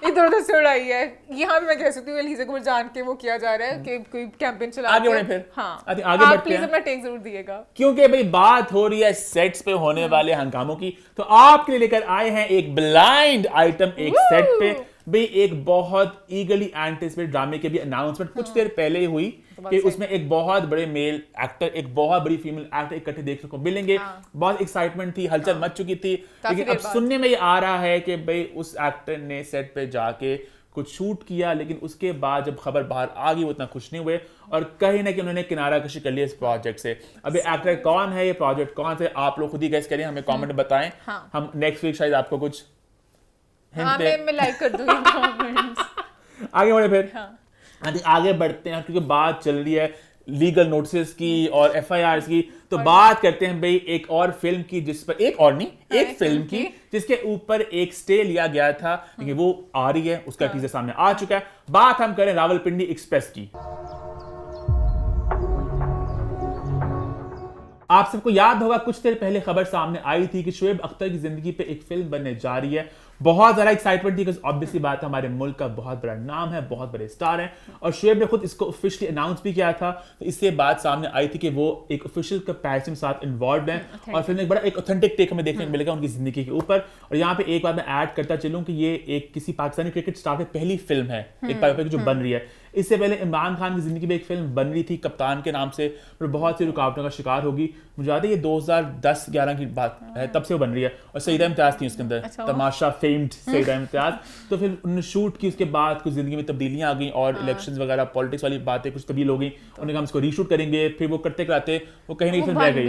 इधर उधर से उड़ाई है। यहाँ पे मैं कह सकती हूँ एलिज़ा को जान के वो किया जा रहा है कि कोई कैंपेन चला आगे बढ़े फिर। आगे बढ़ते हैं, अपना टेक जरूर दिएगा, क्योंकि भाई बात हो रही है सेट्स पे होने वाले हंगामों की, तो आपके लिए लेकर आए हैं एक ब्लाइंड आइटम एक सेट पे। भाई एक बहुत ईगली एंटिसिपेटेड ड्रामे के भी अनाउंसमेंट कुछ देर पहले ही हुई कि उसमें एक बहुत बड़े मेल एक्टर, एक बहुत बड़ी फीमेल एक्टर इकट्ठे देखने को मिलेंगे। बहुत एक्साइटमेंट थी, हलचल मच चुकी थी, लेकिन अब सुनने में ये आ रहा है कि भाई उस एक्टर ने सेट पे जाके कुछ शूट किया, लेकिन उसके बाद जब खबर बाहर आ गई वो इतना खुश नहीं हुए और कहीं ना कहीं उन्होंने किनारा कशी कर लिया इस प्रोजेक्ट से। अभी एक्टर कौन है, ये प्रोजेक्ट कौन से, आप लोग खुद ही गेस करें, हमें कमेंट में बताएं। हम नेक्स्ट वीक शायद आपको कुछ मैं लाइक कर दूंगी कमेंट्स। आगे बढ़े फिर आगे बढ़ते हैं, क्योंकि बात चल रही है लीगल नोटिस की और FIRs की, तो बात करते हैं भाई एक और फिल्म की, जिस पर एक फिल्म की जिसके ऊपर एक स्टे लिया गया था, लेकिन वो आ रही है, उसका टीजर सामने आ चुका है। बात हम करें रावलपिंडी एक्सप्रेस की। आप सबको याद होगा कुछ देर पहले खबर सामने आई थी कि शुएब अख्तर की जिंदगी पे एक फिल्म बनने जा रही है। बहुत ज़्यादा एक्साइटमेंट थी, ऑब्वियसली बात है, हमारे मुल्क का बहुत बड़ा नाम है, बहुत बड़े स्टार हैं, और शुएब ने खुद इसको ऑफिशियली अनाउंस भी किया था। तो इससे बात सामने आई थी कि वो एक ऑफिशियल कैपेसिटी के साथ इन्वॉल्व हैं और फिल्म में एक बड़ा एक ऑथेंटिक टेक हमें देखने को मिलेगा उनकी जिंदगी के ऊपर। और यहाँ पे एक बात मैं ऐड करता चलूँ कि ये एक किसी पाकिस्तानी क्रिकेट स्टार की पहली फिल्म है, एक बायोपिक जो बन रही है। इससे पहले इमरान खान की जिंदगी में एक फिल्म बन रही थी कप्तान के नाम से, पर बहुत सी रुकावटों का शिकार होगी। मुझे याद है ये 2010-11 की बात है, तब से वो बन रही है, और सईदा इम्तियाज थी उसके अंदर, तमाशा फेम्ड सईदा इम्तियाज। तो फिर उन्होंने शूट की, उसके बाद कुछ जिंदगी में तब्दीलियां आ गई और इलेक्शंस वगैरह पॉलिटिक्स वाली बातें कुछ तब्दील हो गई। उन्होंने कहा हम इसको रीशूट करेंगे, फिर वो करते कराते वो कहीं ना कहीं फिल्म रह गई,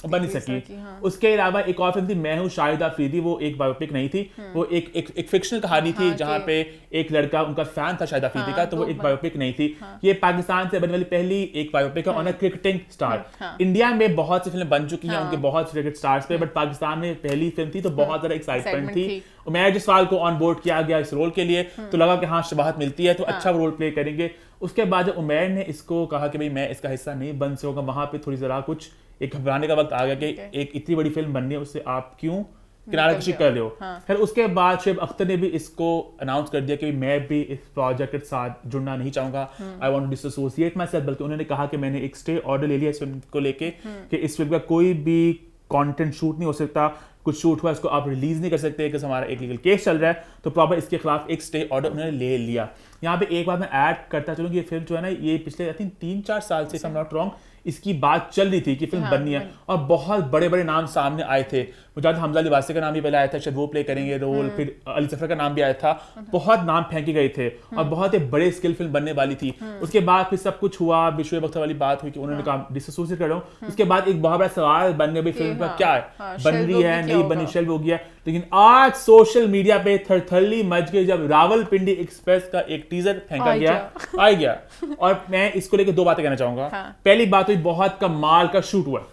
बन नहीं सकी। उसके अलावा एक और फिल्म थी मैं हूँ शाहिद आफरीदी, वो एक बायोपिक नहीं थी, वो एक फिक्शनल कहानी थी जहाँ पे एक लड़का उनका फैन था शाहिद आफरीदी का, तो वो एक बायोपिक नहीं थी। ये पाकिस्तान से बनने वाली पहली एक बायोपिक है on a cricketing star. India में बहुत सी फिल्में बन चुकी हैं उनके बहुत से क्रिकेट स्टार्स पे, बट पाकिस्तान में पहली फिल्म थी, तो बहुत ज्यादा एक्साइटमेंट थी। उमैर जसवाल को ऑन बोर्ड किया गया इस रोल के लिए, तो लगा कि हाँ शबाहत मिलती है तो अच्छा रोल प्ले करेंगे। उसके बाद जब उमैर ने इसको कहा कि भाई मैं इसका हिस्सा नहीं बन सकूंगा, वहां पे थोड़ी जरा कुछ एक घबराने का वक्त आ गया कि एक इतनी बड़ी फिल्म बननी है, उससे आप क्यों किनारा कशी कर रहे हो। फिर उसके बाद शुएब अख्तर ने भी इसको अनाउंस कर दिया कि मैं भी इस प्रोजेक्ट के साथ जुड़ना नहीं चाहूंगा, I want to dissociate myself. बल्कि उन्होंने कहा कि मैंने एक स्टे ऑर्डर ले लिया इस फिल्म को लेके कि इस फिल्म का कोई भी कंटेंट शूट नहीं हो सकता, कुछ शूट हुआ इसको आप रिलीज नहीं कर सकते बिकॉज हमारा एक लीगल केस चल रहा है। तो प्रॉपर इसके खिलाफ एक स्टे ऑर्डर उन्होंने ले लिया। यहाँ पे एक बात मैं ऐड करता चलूँ, ये फिल्म जो है ना, ये पिछले आई थिंक 3-4 साल से, if I'm not wrong, इसकी बात चल रही थी कि फिल्म बननी है और बहुत बड़े बड़े नाम सामने आए थे। मुझे हमजा अली वासी का नाम भी पहले आया था, शायद वो प्ले करेंगे रोल, फिर अली सफर का नाम भी आया था, बहुत नाम फेंके गए थे और बहुत एक बड़े स्किल फिल्म बनने वाली थी। उसके बाद फिर सब कुछ हुआ, शोएब अख्तर वाली बात हुई कि उन्होंने कहा डिसोसिएट कर रहा हूँ। उसके बाद एक बहुत बड़ा सवाल बन गया फिल्म का क्या है, बन रही है नहीं बनी, शेल्व हो गया। लेकिन आज सोशल मीडिया पे थरथली मच गई जब रावलपिंडी एक्सप्रेस का एक टीजर फेंका गया। और मैं इसको लेकर दो बातें कहना चाहूंगा। पहली बात हुई बहुत कमाल का शूट हुआ,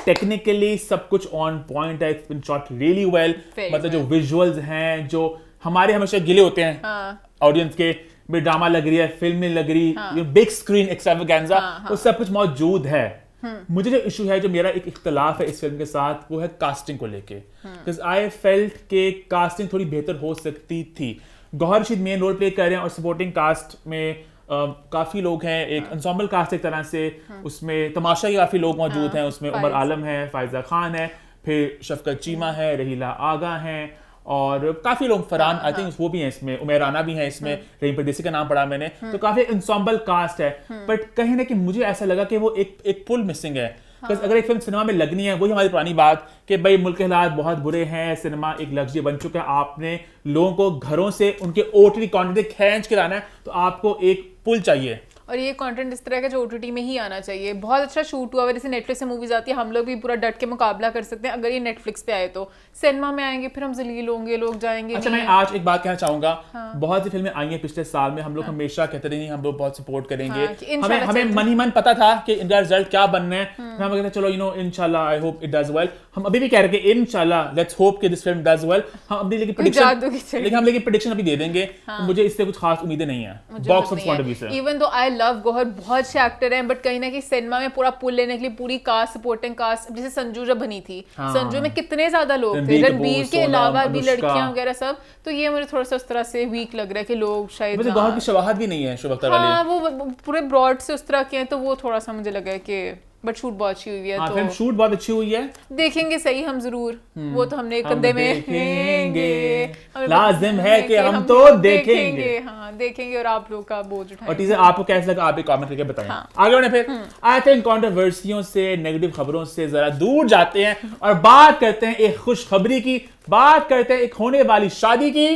टेक्निकली सब कुछ ऑन पॉइंट है, it's been shot really well. मतलब जो विजुअल्स हैं जो हमारे हमेशा गिले होते हैं ऑडियंस के, भी ड्रामा लग रही है, फिल्म लग रही, बिग स्क्रीन एक्स्ट्रावेगेंजा, वो सब कुछ मौजूद है। मुझे जो इशू है, जो मेरा एक इख्तलाफ है इस फिल्म के साथ, वो है कास्टिंग को लेके। बिकॉज आई फेल्ट के कास्टिंग थोड़ी बेहतर हो सकती थी। Gauhar Rashid main role play कर रहे हैं और सपोर्टिंग कास्ट में काफी लोग हैं, एक एंसेम्बल कास्ट एक तरह से। उसमें तमाशा के काफी लोग मौजूद हैं, उसमें उमर आलम है, फायजा खान है, फिर शफकत चीमा है, रहीला आगा हैं और काफी लोग, फरहान आई थिंक वो भी हैं इसमें, उमर राना भी हैं इसमें, रहीम परदेसी का नाम पढ़ा मैंने। तो काफी एंसेम्बल कास्ट है, बट कहीं ना कहीं मुझे ऐसा लगा कि वो एक पुल मिसिंग है। अगर एक फिल्म सिनेमा में लगनी है, वही हमारी पुरानी बात कि भाई मुल्क के हालात बहुत बुरे हैं, सिनेमा एक लग्जरी बन चुका है, आपने लोगों को घरों से उनके ओटीटी कंटेंट खींच के लाना है, तो आपको एक पुल चाहिए। और ये कंटेंट इस तरह का जो ओटीटी में ही आना चाहिए। बहुत अच्छा शूट हुआ है, जैसे नेटफ्लिक्स से मूवीज आती है, हम लोग भी पूरा डट के मुकाबला कर सकते हैं। अगर ये नेटफ्लिक्स पे आए तो सिनेमा में आएंगे, फिर हम जलील होंगे, लोग जाएंगे। अच्छा, मैं आज एक बात कहना चाहूंगा, बहुत सी फिल्में आई हैं पिछले साल में, हम लोग हमेशा कहते रहे हम लोग बहुत सपोर्ट करेंगे, हमें मन ही मन पता था कि इनका रिजल्ट क्या बनना है, हम कहते चलो इंशाल्लाह I hope it does well. हम अभी भी कह रहे हैं इंशाल्लाह लेट्स होप कि दिस फिल्म डज वेल। हम अपनी लेकिन प्रेडिक्शन अभी दे देंगे, मुझे इससे कुछ खास उम्मीदें नहीं है box office point of view से। Even though I love Gauhar, बहुत अच्छे एक्टर हैं, बट कहीं ना कहीं सिनेमा में पूरा पुल लेने के लिए पूरी कास्ट, सपोर्टिंग कास्ट, जैसे संजू जब बनी थी, संजू में कितने ज्यादा लोग थे, रणबीर के अलावा भी लड़कियां वगैरह सब। तो ये मुझे थोड़ा सा उस तरह से वीक लग रहा है कि लोग शायद गौहर की शवाहत भी नहीं है शोएब अख्तर वाली, वो पूरे ब्रॉड से उस तरह के हैं, तो वो थोड़ा सा मुझे लगा कि बट शूट बहुत अच्छी हुई है। तो फिल्म शूट बहुत अच्छी हुई है, देखेंगे सही हम जरूर, वो तो हमने कंधे में देखेंगे, लाजिम है कि हम तो देखेंगे। हाँ देखेंगे और आप लोग का बोझ उठाएंगे। और टीजर आपको कैसा लगा आप भी कमेंट करके बताएं। आगे बढ़े फिर आई थिंक कंट्रोवर्सियों से, नेगेटिव खबरों से जरा दूर जाते हैं और बात करते हैं एक खुशखबरी की, बात करते हैं एक होने वाली शादी की।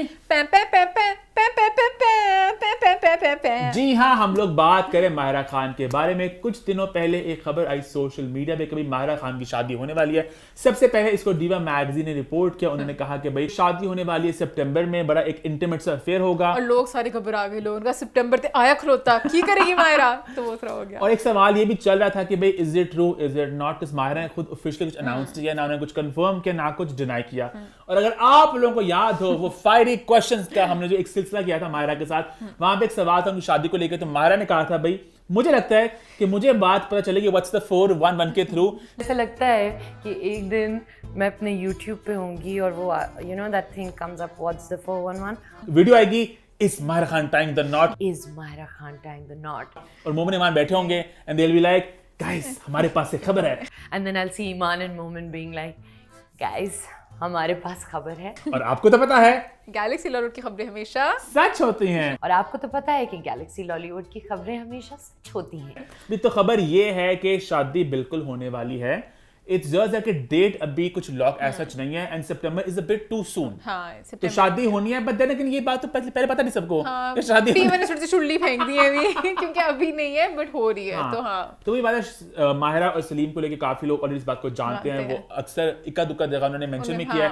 जी हाँ, हम लोग बात करें माहिरा खान के बारे में। कुछ दिनों पहले एक खबर आई सोशल मीडिया पे, कभी माहिरा खान की शादी होने वाली है। सबसे पहले इसको डीवा मैगजीन ने रिपोर्ट किया, उन्होंने कहा कि भाई शादी होने वाली है सितंबर में, बड़ा एक इंटीमेट सा अफेयर होगा। और लोग सारे घबरा गए, लोगों का सितंबर ते आया खलोता की करेगी माहिरा, तो वो थोड़ा हो गया। और एक सवाल ये भी चल रहा था कि भाई is it true, is it not, किस माहिरा ने खुद ऑफिशियली कुछ अनाउंस किया, ना उन्होंने कुछ कंफर्म किया, ना कुछ डिनाई किया। और अगर आप लोगों को याद हो वो फायरी क्वेश्चंस का हमने जो एक सिलसिला किया था माहिरा के साथ, वहां पे एक सवाल था उनकी शादी को लेकर, तो माहिरा ने कहा था भाई मुझे लगता है कि मुझे बात पता चलेगी व्हाट्स द 411 के थ्रू। ऐसा लगता है कि एक दिन मैं अपने YouTube पे होंगी और वो you know that thing comes up, what's the 411 video आएगी, is Mahira Khan tying the knot, is Mahira Khan tying the knot, और मोमिन ईमान बैठे होंगे and they will be like guys हमारे पास एक खबर है, and then I will see Iman and Momin being like guys हमारे पास खबर है। और आपको तो पता है गैलेक्सी लॉलीवुड की खबरें हमेशा सच होती हैं, और आपको तो पता है कि गैलेक्सी लॉलीवुड की खबरें हमेशा सच होती हैं। भी तो खबर ये है कि शादी बिल्कुल होने वाली है। इट्स जस्ट दैट डेट अभी कुछ लॉक ऐसा नहीं है and September is a bit too soon. तो शादी होनी है, बट देन लेकिन ये बात तो पहले पता नहीं सबको कि शादी मैंने छोटी चुल्ली फेंक दी है अभी क्योंकि अभी नहीं है बट हो रही है। तो हाँ, तो वही बात है, माहिरा और सलीम को लेके काफी लोग और इस बात को जानते हैं, वो अक्सर इक्का दुक्का जगह उन्होंने मेंशन भी किया है।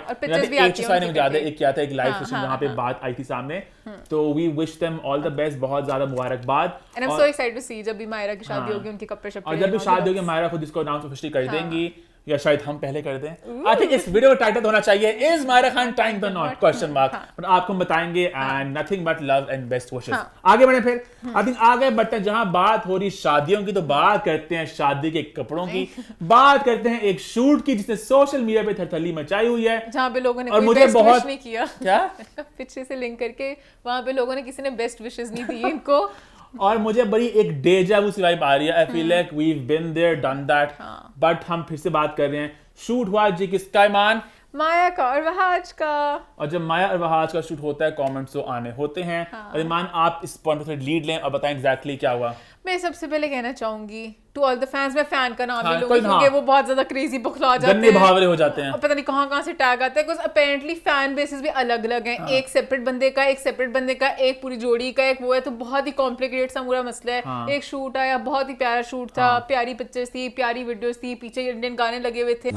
एक किया था एक लाइव सेशन वहां पे बात आई थी सामने, तो we wish them all the best, बहुत ज्यादा मुबारकबाद। And I am so excited to see जब भी माहिरा की शादी होगी, उनके कपड़े शपड़े, और जब भी शादी होगी माहिरा खुद इसको अनाउंस ऑफिशियली कर देंगी, या शायद हम पहले कर दें। आई थिंक इस वीडियो का टाइटल होना चाहिए is Mahira Khan tying the not question mark, but आपको हम बताएंगे and nothing but love and best wishes. आगे बढ़े फिर, आई थिंक आगे बढ़ते हैं, जहां बात हो रही शादियों की तो बात करते हैं शादी के कपड़ों की, बात करते हैं एक शूट की जिसने सोशल मीडिया पे थरथली मचाई हुई है, जहां पे लोगों ने और मुझे बहुत नहीं किया क्या पीछे से लिंक करके वहां पे लोगों ने किसी ने बेस्ट विशेस नहीं दी इनको और मुझे बड़ी एक डेजा वू सी वाइब आ रही है। I feel like we have been there done that, but हम फिर से बात कर रहे हैं। शूट हुआ जी किसका, ईमान? माया का और वहाज का। और जब माया और वहाज का शूट होता है कमेंट्स तो आने होते हैं। और ईमान आप इस पॉइंट पे लीड लें और बताएं एग्जैक्टली क्या हुआ। मैं सबसे पहले कहना चाहूंगी टू ऑल द फैंस, मैं फैन का नाम हाँ, ले लूंगी क्योंकि वो बहुत ज्यादा क्रेजी बखला जाते गन्ने हैं, भावरे हो जाते हैं, और पता नहीं कहाँ से टैग आते हैं, कुछ अपेरेंटली फैन बेसिस भी अलग अलग हैं। एक सेपरेट बंदे का, एक सेपरेट बंदे का, एक पूरी जोड़ी का, एक वो है, तो बहुत ही कॉम्प्लिकेटेड सा पूरा मसला है। एक शूट आया, बहुत ही प्यारा शूट था, प्यारी पिक्चर्स थी, प्यारी वीडियोस थी, पीछे इंडियन गाने लगे हुए थे,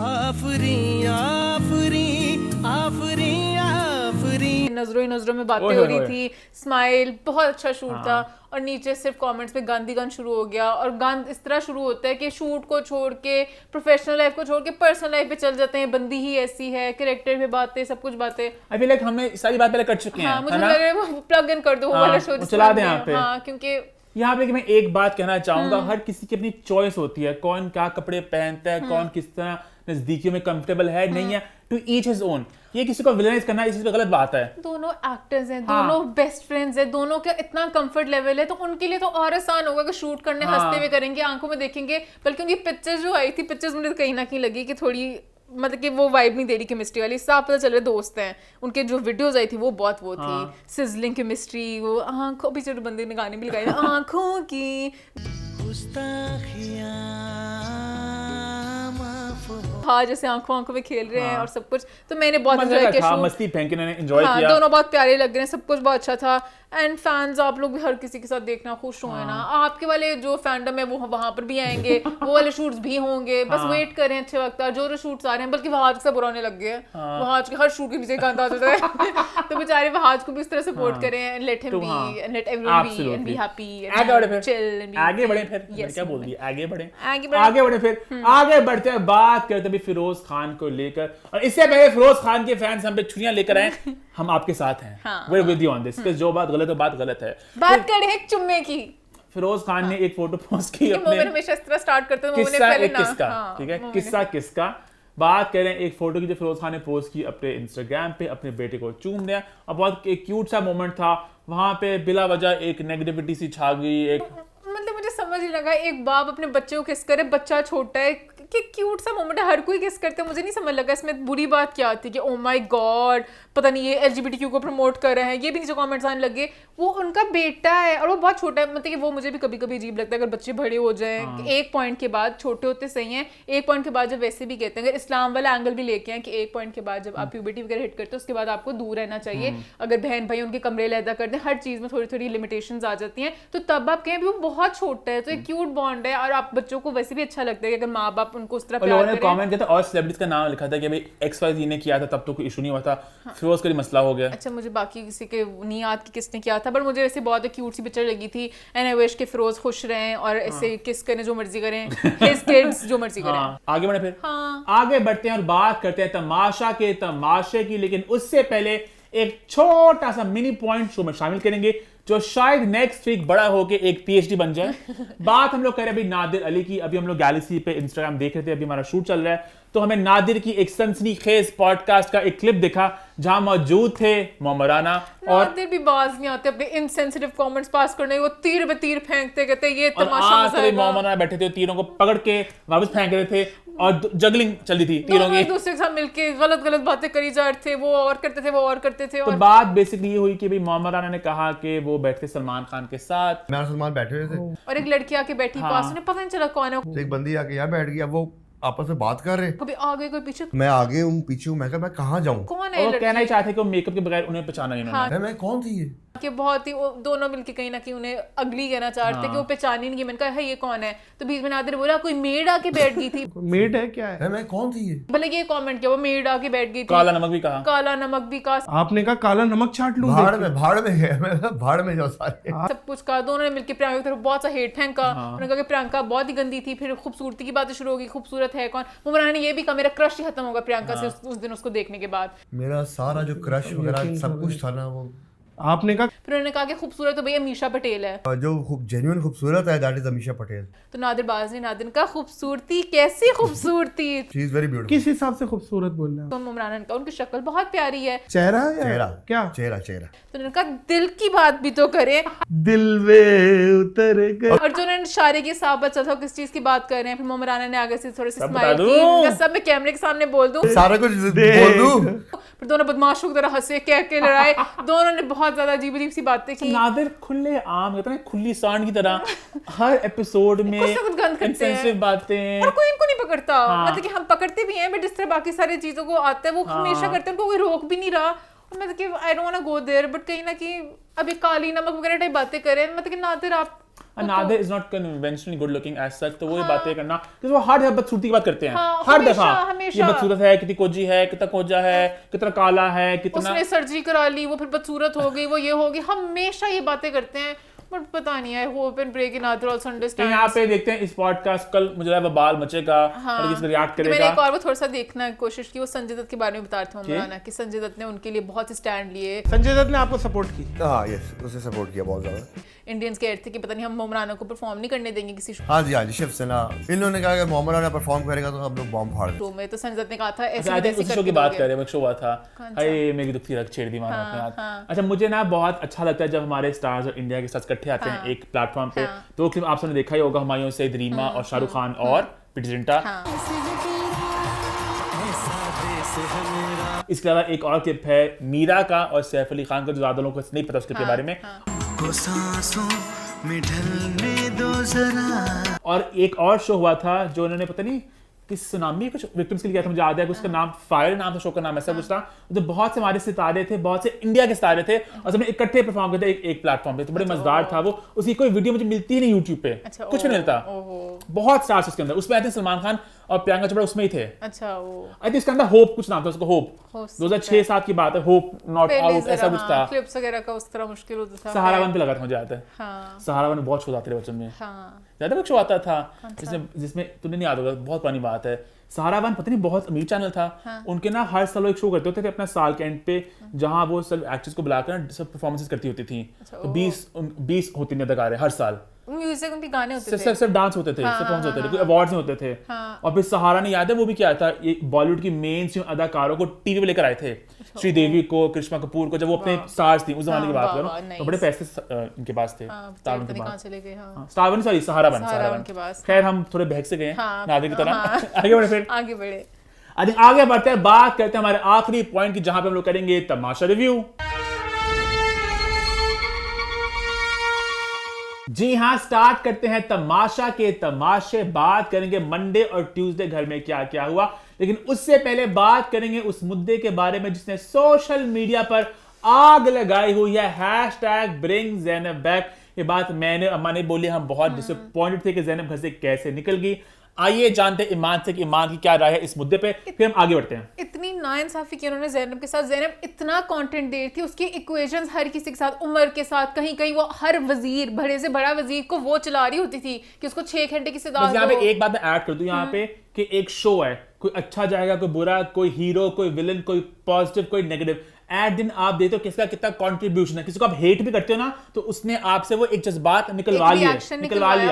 नजरों ही नजरों में बातें हो रही थी, स्माइल, बहुत अच्छा शूट था। और नीचे सिर्फ कमेंट्स में गांधी गन शुरू हो गया, और गंद इस तरह शुरू होता है कि शूट को छोड़ के, प्रोफेशनल लाइफ को छोड़ के पर्सनल लाइफ पे चल जाते हैं, बंदी ही ऐसी है, कैरेक्टर पे बातें, सब कुछ बातें। आई फील लाइक हमने सारी बात पहले कर चुके हैं। हाँ, मुझे लग रहा है प्लग इन कर दो वो वाला शो, चला दें यहाँ पे। हाँ, क्योंकि यहाँ पे कि मैं एक बात कहना चाहूंगा, हर किसी की अपनी चॉइस होती है, कौन क्या कपड़े पहनता है, कौन किस तरह नजदीकियों में कंफर्टेबल है नहीं है, टू ईच हिज ओन। ये किसी को विलेनाइज करना इस चीज पे गलत बात है। दोनों एक्टर्स हैं, दोनों बेस्ट फ्रेंड्स हैं, दोनों का इतना कंफर्ट लेवल है, तो उनके लिए तो और आसान होगा कि शूट करने हंसते हुए करेंगे, आंखों में देखेंगे। बल्कि उनकी पिक्चर्स जो आई थी, पिक्चर्स मुझे कहीं ना कहीं लगी कि थोड़ी मतलब कि वो वाइब नहीं दे रही केमिस्ट्री वाली। साफ पता चल रहा दोस्त हैं। उनके जो वीडियोस आई थी वो बहुत वो थी, सिजलिंग केमिस्ट्री, वो आंखों, पीछे जो बंदे ने गाने भी लगाए आंखों की हाँ, जैसे आंखों में खेल रहे हैं और सब कुछ, तो मैंने बहुत एंजॉय किया, मस्ती फेंक के इन्होंने एंजॉय किया, दोनों बहुत प्यारे लग रहे हैं, सब कुछ बहुत अच्छा था। एंड फैंस आप लोग भी हर किसी के साथ देखना खुश हुए ना, आपके वाले जो फैंडम है वो वहां पर भी आएंगे, वो वाले शूट्स भी होंगे, बस वेट करें अच्छे वक्त। जो शूट्स आ रहे हैं, बल्कि वहाज से बुरा होने लग गए, वहाज के हर शूट के पीछे गाना आ जाता है तो बेचारे वहाज को भी इस तरह सपोर्ट करें, let him B and let everyone be and be happy and chill and आगे बढ़े। फिर क्या बोल दिया, आगे बढ़े फिर आगे बढ़ते हैं, बात करते हैं फिरोज खान को लेकर। और इससे पहले फिरोज खान के फैंस हम पे छुरियां लेकर आए, हम आपके साथ हैं, we're with you on this, जो बात गलत है बात गलत है। बात करें एक चुम्मे की। फिरोज खान ने एक फोटो पोस्ट की अपने, मोमेंट हमेशा इस तरह स्टार्ट करते हैं, किस्सा एक किसका, ठीक है, किस्सा किसका। बात करें एक फोटो की जो फिरोज खान ने पोस्ट की अपने इंस्टाग्राम पे, अपने बेटे को चूम दिया, और बहुत एक क्यूट सा मोमेंट था वहां पे, बिला वजह एक नेगेटिविटी सी छा गई। एक मतलब मुझे समझ नहीं लगा, एक बाप अपने बच्चे को किस करे, बच्चा छोटा है, कि क्यूट सा मोमेंट है, हर कोई किस करते हैं, मुझे नहीं समझ लगा इसमें बुरी बात क्या थी कि ओ माय गॉड पता नहीं ये एलजीबीटीक्यू को प्रमोट कर रहे हैं, ये भी नीचे कमेंट्स आने लगे। वो उनका बेटा है और वो बहुत छोटा है, मतलब कि वो मुझे भी कभी कभी अजीब लगता है अगर बच्चे बड़े हो जाएं, एक पॉइंट के बाद छोटे होते सही हैं, एक पॉइंट के बाद जब वैसे भी कहते हैं, अगर इस्लाम वाला एंगल भी लेके आए कि एक पॉइंट के बाद जब आप प्यूबर्टी वगैरह हिट करते हो उसके बाद आपको दूर रहना चाहिए, अगर बहन भाई उनके कमरे अलहदा कर दें, हर चीज में थोड़ी थोड़ी लिमिटेशंस आ जाती हैं, तो तब आप कहें वो बहुत छोटा है, तो एक क्यूट बॉन्ड है, और आप बच्चों को वैसे भी अच्छा लगता है कि अगर माँ बाप उनको उस तरह प्यार करें। कमेंट किया था और सेलिब्रिटीज का नाम लिखा था कि भाई XYZ ने किया था, तब तो कोई इशू नहीं हुआ था, फिर उसका मसला हो गया। अच्छा, मुझे बाकी किसी के नहीं याद कि किसने किया था, पर मुझे वैसे बहुत क्यूट सी पिक्चर लगी थी, एंड आई विश कि फिरोज खुश रहें और ऐसे किस करें, जो मर्जी करें, हिज किड्स जो मर्जी करें। आगे बढ़े, फिर आगे बढ़ते हैं और बात करते हैं तमाशे की, लेकिन उससे पहले एक छोटा सा मिनी पॉइंट शो में शामिल करेंगे जो शायद नेक्स्ट वीक बड़ा होके एक PhD बन जाए। बात हम लोग कर रहे हैं अभी नादिर अली की। अभी हम लोग गैलेक्सी पे इंस्टाग्राम देख रहे थे, अभी हमारा शूट चल रहा है, तो हमें नादिर की एक सनसनीखेज पॉडकास्ट का एक क्लिप दिखा जहां मौजूद थे मोमराना, और नादिर भी बाज नहीं आते अपने इनसेंसिटिव कमेंट्स पास करने, वो तीर पे तीर फेंकते, कहते ये तमाशा मजा आएगा। मोमराना बैठे थे, तीरों को पकड़ के वापस फेंक रहे थे और जगलिंग चल रही थी तीरों की, एक दूसरे के साथ मिलके गलत गलत बातें करी जा रहे थे, वो और करते थे वो और करते थे। तो बात बेसिकली ये हुई कि भाई मोमराना ने कहा कि वो बैठे सलमान खान के साथ, मैं और सलमान बैठे हुए थे और एक लड़की आके बैठी पास, उन्हें पता नहीं चला कौन है, तो एक बंदी आके यहाँ बैठ गई, अब वो आपस में बात कर रहे, कभी आगे कोई पीछे, मैं आगे हूँ पीछे हूँ, मैं कहा मैं कहाँ जाऊँ, कौन है वो लड़की? कहना ही चाहते कि वो मेकअप के बगैर उन्हें पहचाना ही इन्होंने। मैं कौन थी ये, कि बहुत ही वो दोनों मिलके कहीं ना कहीं उन्हें अगली कहना चाह रहे थे कि वो पहचान ही नहीं, मैंने कहा है ये कौन है, तो बीच में नादिर बोला कोई मेड आके बैठ गई थी। मेड है क्या है? मैं कौन थी ये, भले ये कमेंट किया, वो मेड आके बैठ गई थी, काला नमक भी कहा, काला नमक भी कहा, आपने कहा काला नमक चाट लूं, भाड़ में गए, मैं भाड़ में जाओ सारे, सब कुछ कहा। दोनों ने मिलकर प्रियंका की तरफ बहुत सा हेट फेंका, उन्होंने कहा कि प्रियंका बहुत ही गंदी थी, फिर खूबसूरती की बातें शुरू हो गई, खूबसूरत है कौन। मुमराना ने ये भी कहा मेरा क्रश ही खत्म होगा प्रियंका से उस दिन उसको देखने के बाद, मेरा सारा जो क्रश वगैरह सब कुछ था ना वो, आपने कहा, फिर उन्होंने कहा कि खूबसूरत तो भैया अमीषा पटेल है, जो जेन्युइन खूबसूरत है दैट इज अमीषा पटेल। तो नादिर बाज ने नादिर का खूबसूरती कैसी खूबसूरती, शी इज वेरी ब्यूटीफुल। किस हिसाब से खूबसूरत बोल रहे हैं? तो मुमराना ने कहा उनकी शक्ल बहुत प्यारी है, चेहरा क्या चेहरा, तो उन्होंने कहा दिल की बात भी तो करें, दिल में उतर गए, और जो उन्होंने इशारे के साथ बचा था किस चीज की बात कर रहे हैं, फिर मुमराना ने आगे से थोड़े से स्माइल की, सब मैं कैमरे के सामने बोल दूं, सारा कुछ बोल दूं, फिर दोनों बदमाशों की तरह हंसे, कह के लड़ाए, दोनों ने बहुत बहुत ज्यादा अजीब अजीब सी बातें की। नादिर खुले आम कहते हैं खुली सांड की तरह हर एपिसोड में कुछ ना कुछ गंद करते हैं इनसेंसिटिव बातें, और कोई इनको नहीं पकड़ता। मतलब कि हम पकड़ते भी हैं, बट जिस तरह बाकी सारी चीजों को आता है वो हमेशा करते हैं, उनको कोई रोक भी नहीं रहा। और मतलब कि I don't want to go there, but कहीं ना कहीं अभी काली नमक वगैरह टाइप बातें करें, मतलब कि नादिर आप Nadir is not conventionally good looking as such, तो वो ये बातें करना क्योंकि वो हर बदसूरती की बात करते हैं। हर दफा ये बदसूरत है, कितनी कोजी है, कितना कोजा है, कितना काला है, कितना उसने सर्जरी करा ली, वो फिर बदसूरत हो गई, वो ये होगी, हमेशा ये बातें करते हैं। बट पता नहीं है, होप एंड प्रे कि नादिर आल्सो अंडरस्टैंड। यहाँ पे देखते हैं इस पॉडकास्ट कल मुझे लगा बवाल मचेगा और इस पे रिएक्ट करेगा। मैंने एक और वो थोड़ा सा देखना की कोशिश की, वो संजय दत्त के बारे में बता रहे थे उमराना कि संजय दत्त ने उनके लिए बहुत स्टैंड लिए। संजय दत्त ने आपको सपोर्ट की? हाँ यस, उसे सपोर्ट किया बहुत ज़्यादा। इंडियंस कह रहे थे कि पता नहीं हम उमराना को परफॉर्म नहीं करने देंगे किसी हाँ जी शिवसेना, इन्होंने कहा कि उमराना परफॉर्म करेगा तो हम लोग बॉम्ब फाड़ देंगे। शो में। तो संजय दत्त ने कहा था ऐसे आई थिंक उस शो की बात कर रहे हैं, एक शो हुआ था, हाय मेरी दुखती रख छेड़ दी मानो अपने हाथ। अच्छा मुझे ना बहुत अच्छा लगता है जब हमारे स्टार्स और इंडिया के साथ इकट्ठे आते हैं एक प्लेटफॉर्म पे। तो क्लिप आप सबने देखा ही होगा, हुमायूं सईद, रीमा और शाहरुख खान और प्रीति जिंटा। इसके अलावा एक और क्लिप है मीरा का और सैफ अली खान का, जो ज्यादा लोगों को नहीं पता उस क्लिप के बारे में। और एक और शो हुआ था जो उन्होंने पता नहीं किस सुनामी कुछ विक्टिम्स के लिए किया था, मुझे याद है कि उसका नाम फायर नाम था, शो का नाम ऐसा कुछ था। तो बहुत से हमारे सितारे थे, बहुत से इंडिया के सितारे थे और सबने इकट्ठे परफॉर्म करते एक प्लेटफॉर्म पे। तो बड़े मजेदार था वो। उसकी कोई वीडियो मुझे मिलती ही नहीं यूट्यूब पे, कुछ नहीं मिलता। बहुत स्टार्स उसके अंदर, उसमें आई थिंक सलमान खान और प्रियंका चोपड़ा उसमें ही थे। अच्छा वो आई थिंक उसके अंदर होप कुछ नाम था उसका, होप 2006-7 की बात है, होप नॉट आउट ऐसा कुछ था। क्लिप्स वगैरह का उस तरह मुश्किल होता था। सहारा वन पे लगा था मुझे याद है। सहारा वन में बहुत शो आते थे बच्चों में। ज्यादा एक शो आता था जिसमें तुम्हें नहीं याद होगा, बहुत पुरानी बात है। सहारा वन पता नहीं बहुत अमीर चैनल था, उनके ना हर साल एक शो करते होते थे अपना साल के एंड पे, जहां वो सब एक्ट्रेस को बुलाकर ना सब परफॉर्मेंसेस करती होती थी। तो 20 होती थी अदाकारें हर साल, म्यूजिक उनके गाने होते थे, सिर्फ डांस होते थे, सिर्फ परफॉर्मेंस होते थे, कोई अवार्ड्स नहीं होते थे। और फिर सहारा ने याद है वो भी क्या था, ये बॉलीवुड की मेन अदाकारों को टीवी पे लेकर आए थे, श्रीदेवी को, करिश्मा कपूर को, जब वो अपने स्टार्स थी उस जमाने की बात करो, तो बड़े पैसे इनके पास थे। स्टार वन के पास, सहारा वन के पास। खैर हम थोड़े बहक से गए नादिर की तरह। आगे बढ़े, फिर आगे बढ़े, आगे बढ़ते हैं, बात करते हैं हमारे आखिरी पॉइंट की, जहां पे हम लोग करेंगे तमाशा रिव्यू। जी हाँ, स्टार्ट करते हैं तमाशा के तमाशे। बात करेंगे मंडे और ट्यूसडे घर में क्या क्या हुआ, लेकिन उससे पहले बात करेंगे उस मुद्दे के बारे में जिसने सोशल मीडिया पर आग लगाई हुई है, #ब्रिंग ज़ैनब बैक। ये बात मैंने अम्मा ने बोली, हम बहुत डिसअपॉइंटेड थे कि ज़ैनब घर से कैसे निकल गई। आइए जानते हैं ईमान से कि ईमान की क्या राय है इस मुद्दे पे, फिर हम आगे बढ़ते हैं। इतनी नाइंसाफी की उन्होंने ज़ैनब के साथ। ज़ैनब इतना कंटेंट दे रही थी, उसके इक्वेशंस हर किसी के साथ, उमर के साथ, कहीं कहीं वो हर वजीर, बड़े से बड़ा वजीर को वो चला रही होती थी कि उसको 6 घंटे की सजा दो। यहाँ पे एक बात मैं ऐड कर दूं यहाँ पे कि एक शो है, कोई अच्छा जाएगा, कोई बुरा, कोई हीरो, कोई विलन, कोई पॉजिटिव, कोई नेगेटिव। एट दिन आप देते हो किसका कितना कंट्रीब्यूशन है, किसी को आप हेट भी करते हो ना, तो उसने आपसे वो एक जज्बात निकलवा लिया।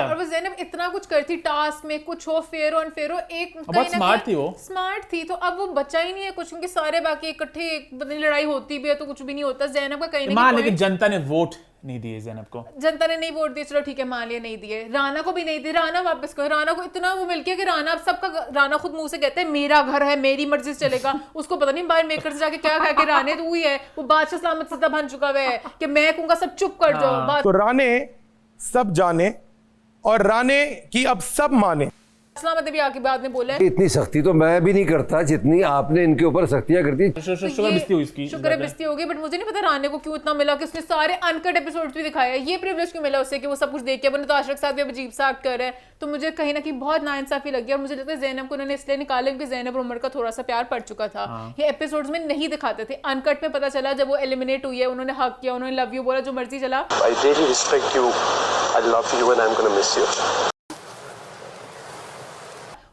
और वो ज़ैनब इतना कुछ करती, टास्क में कुछ हो, फेयर हो अनफेयर हो, एक बहुत स्मार्ट थी वो, स्मार्ट थी। तो अब वो बचा ही नहीं है कुछ, उनके सारे बाकी इकट्ठे लड़ाई होती भी है तो कुछ भी नहीं होता। ज़ैनब का कहीं ना, लेकिन जनता ने वोट नहीं दिए ज़ैनब को, जनता ने नहीं वोट दिए, चलो ठीक है मान लिया नहीं दिए। राना को भी नहीं दिए, राना वापस करो। राना को इतना वो मिल गया कि राना अब सबका, राना खुद मुंह से कहते हैं मेरा घर है, मेरी मर्जी से चलेगा। उसको पता नहीं बाहर मेकर से जाके क्या कहा कि राने तो हुई है, वो बादशाह सलामत सीधा बन चुका है कि मैं कहूंगा सब चुप कर जाओ। तो राने सब जाने और राने की अब सब माने। सलामत भी आके बाद में बोला है इतनी सख्ती तो मैं भी नहीं करता जितनी आपने इनके ऊपर सख्तियां कर दी। शुक्र है बिस्ती होगी, बट मुझे नहीं पता राने को क्यों इतना मिला कि उसने सारे अनकट एपिसोड्स भी दिखाया है। ये प्रिविलेज क्यों मिला उसे कि वो सब कुछ देख के अपने ताशर के साथ भी अजीब सा एक्ट कर रहा है। तो मुझे कहीं ना कहीं बहुत नाइंसाफी लगी और मुझे लगता है ज़ैनब को उन्होंने इसलिए निकाला क्योंकि ज़ैनब और उमर का थोड़ा सा प्यार पड़ चुका था। ये एपिसोड्स में नहीं दिखाते थे, अनकट में पता चला जब वो एलिमिनेट हुई है, उन्होंने हक किया, उन्होंने लव यू बोला, जो मर्जी चला। I really respect you, I love you and I'm gonna miss you.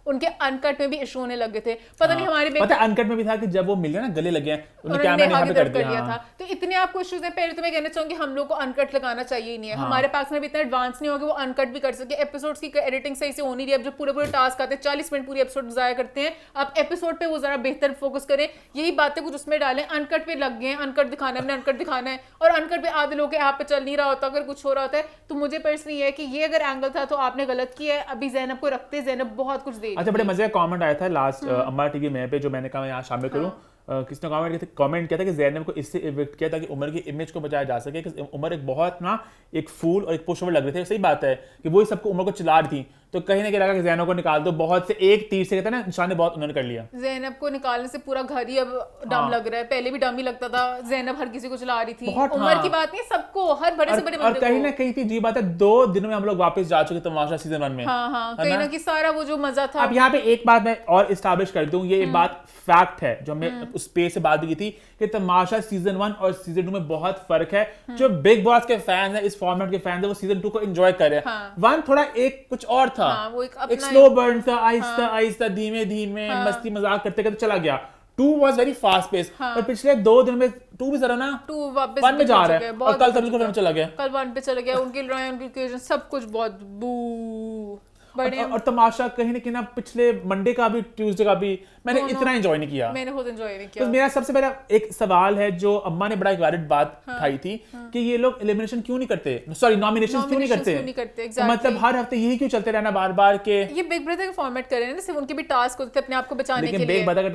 उनके अनकट में भी इशू होने लगे थे, पता नहीं हमारे पता अनकट में भी था कि जब वो मिले ना गले लगे, उन्होंने कैमरा यहाँ पे कर दिया था। तो इतने आपको इश्यूज हैं। पहले तो मैं कहना चाहूंगी हम लोग को अनकट लगाना चाहिए ही नहीं है। हमारे पास में भी इतना एडवांस नहीं होगा वो अनकट भी कर सके। एपिसोड्स की एडिटिंग सही से हो नहीं रही। अब जो पूरे टास्क आते हैं 40 मिनट पूरी एपिसोड ज़ाया करते हैं, आप एपिसोड पे वो जरा बेहतर फोकस करें, यही बातें कुछ उसमें डालें। अनकट पे लग गए, अनकट दिखाना है, अनकट दिखाना है, और अनकट पे आधे लोग यहाँ पे चल नहीं रहा होता, अगर कुछ हो रहा होता है। तो मुझे पर्सनली ये है कि ये अगर एंगल था तो आपने गलत किया है। अभी ज़ैनब को रखते, ज़ैनब बहुत कुछ दे। अच्छा, बड़े मजे का कमेंट आया था लास्ट अम्मा टीवी में पे, जो मैंने कहा यहाँ शामिल करूं। किसने कमेंट किया था कि ज़ैनब को इससे इविक्ट किया ताकि उमर की इमेज को बचाया जा सके, कि उमर एक बहुत ना एक फूल और एक पुशओवर लग रहे थे। सही बात है कि वही सबको उमर को चिल्ला रही थी, तो कहीं ना कहीं लगा कि ज़ैनब को निकाल दो, बहुत से एक तीर से कहते हैं ना निशाने बहुत उन्होंने कर लिया। ज़ैनब को निकालने से पूरा घर ही अब डम लग रहा है, पहले भी डम ही लगता था, ज़ैनब हर किसी को चिल्ला रही थी, उमर की बात नहीं सबको, हर बड़े से बड़े बंदे को। और कहीं ना कहीं थी जी बात है 2 दिनों में हम लोग वापस जा चुके तमाशा सीजन 1 में। हाँ, कहीं ना कहीं सारा वो जो मजा था। अब यहाँ पे एक बात मैं और इस्टेब्लिश कर दूं, ये बात फैक्ट है जो हमने उस पेज से बात भी की थी कि तमाशा सीजन 1 और सीजन 2 में बहुत फर्क है। जो बिग बॉस के फैंस हैं, इस फॉर्मेट के फैंस हैं, वो सीजन 2 को एंजॉय कर रहे हैं। 1 थोड़ा एक कुछ और था, वो एक स्लो बर्न था, आहिस्ता आहिस्ता धीमे धीमे मस्ती मजाक करते करते चला गया। 2 वाज वेरी फास्ट पेस, और पिछले 2 दिन में 2 भी जरा ना 2 वापस 1 में जा रहा है, और कल तभी को चला गया, कल 1 पे चला गया। उनकी लड़ाई, उनकी सब कुछ बहुत बू और तमाशा कहीं ना कहीं ना पिछले मंडे का भी ट्यूसडे का भी मैंने इतना एंजॉय नहीं किया। मैंने खुद एंजॉय नहीं किया। तो मेरा सबसे पहला एक सवाल है जो अम्मा ने बड़ा एक वैलिड बात उठाई थी कि ये लोग एलिमिनेशन क्यों नहीं करते, सॉरी नॉमिनेशन क्यों नहीं करते, exactly. मतलब हर हफ्ते यही क्यों चलते रहना बार बार के। ये बिग ब्रदर का फॉर्मेट कर रहे हैं ना, सिर्फ उनके भी टास्क होते थे अपने आप को बचाने के लिए। बिग ब्रदर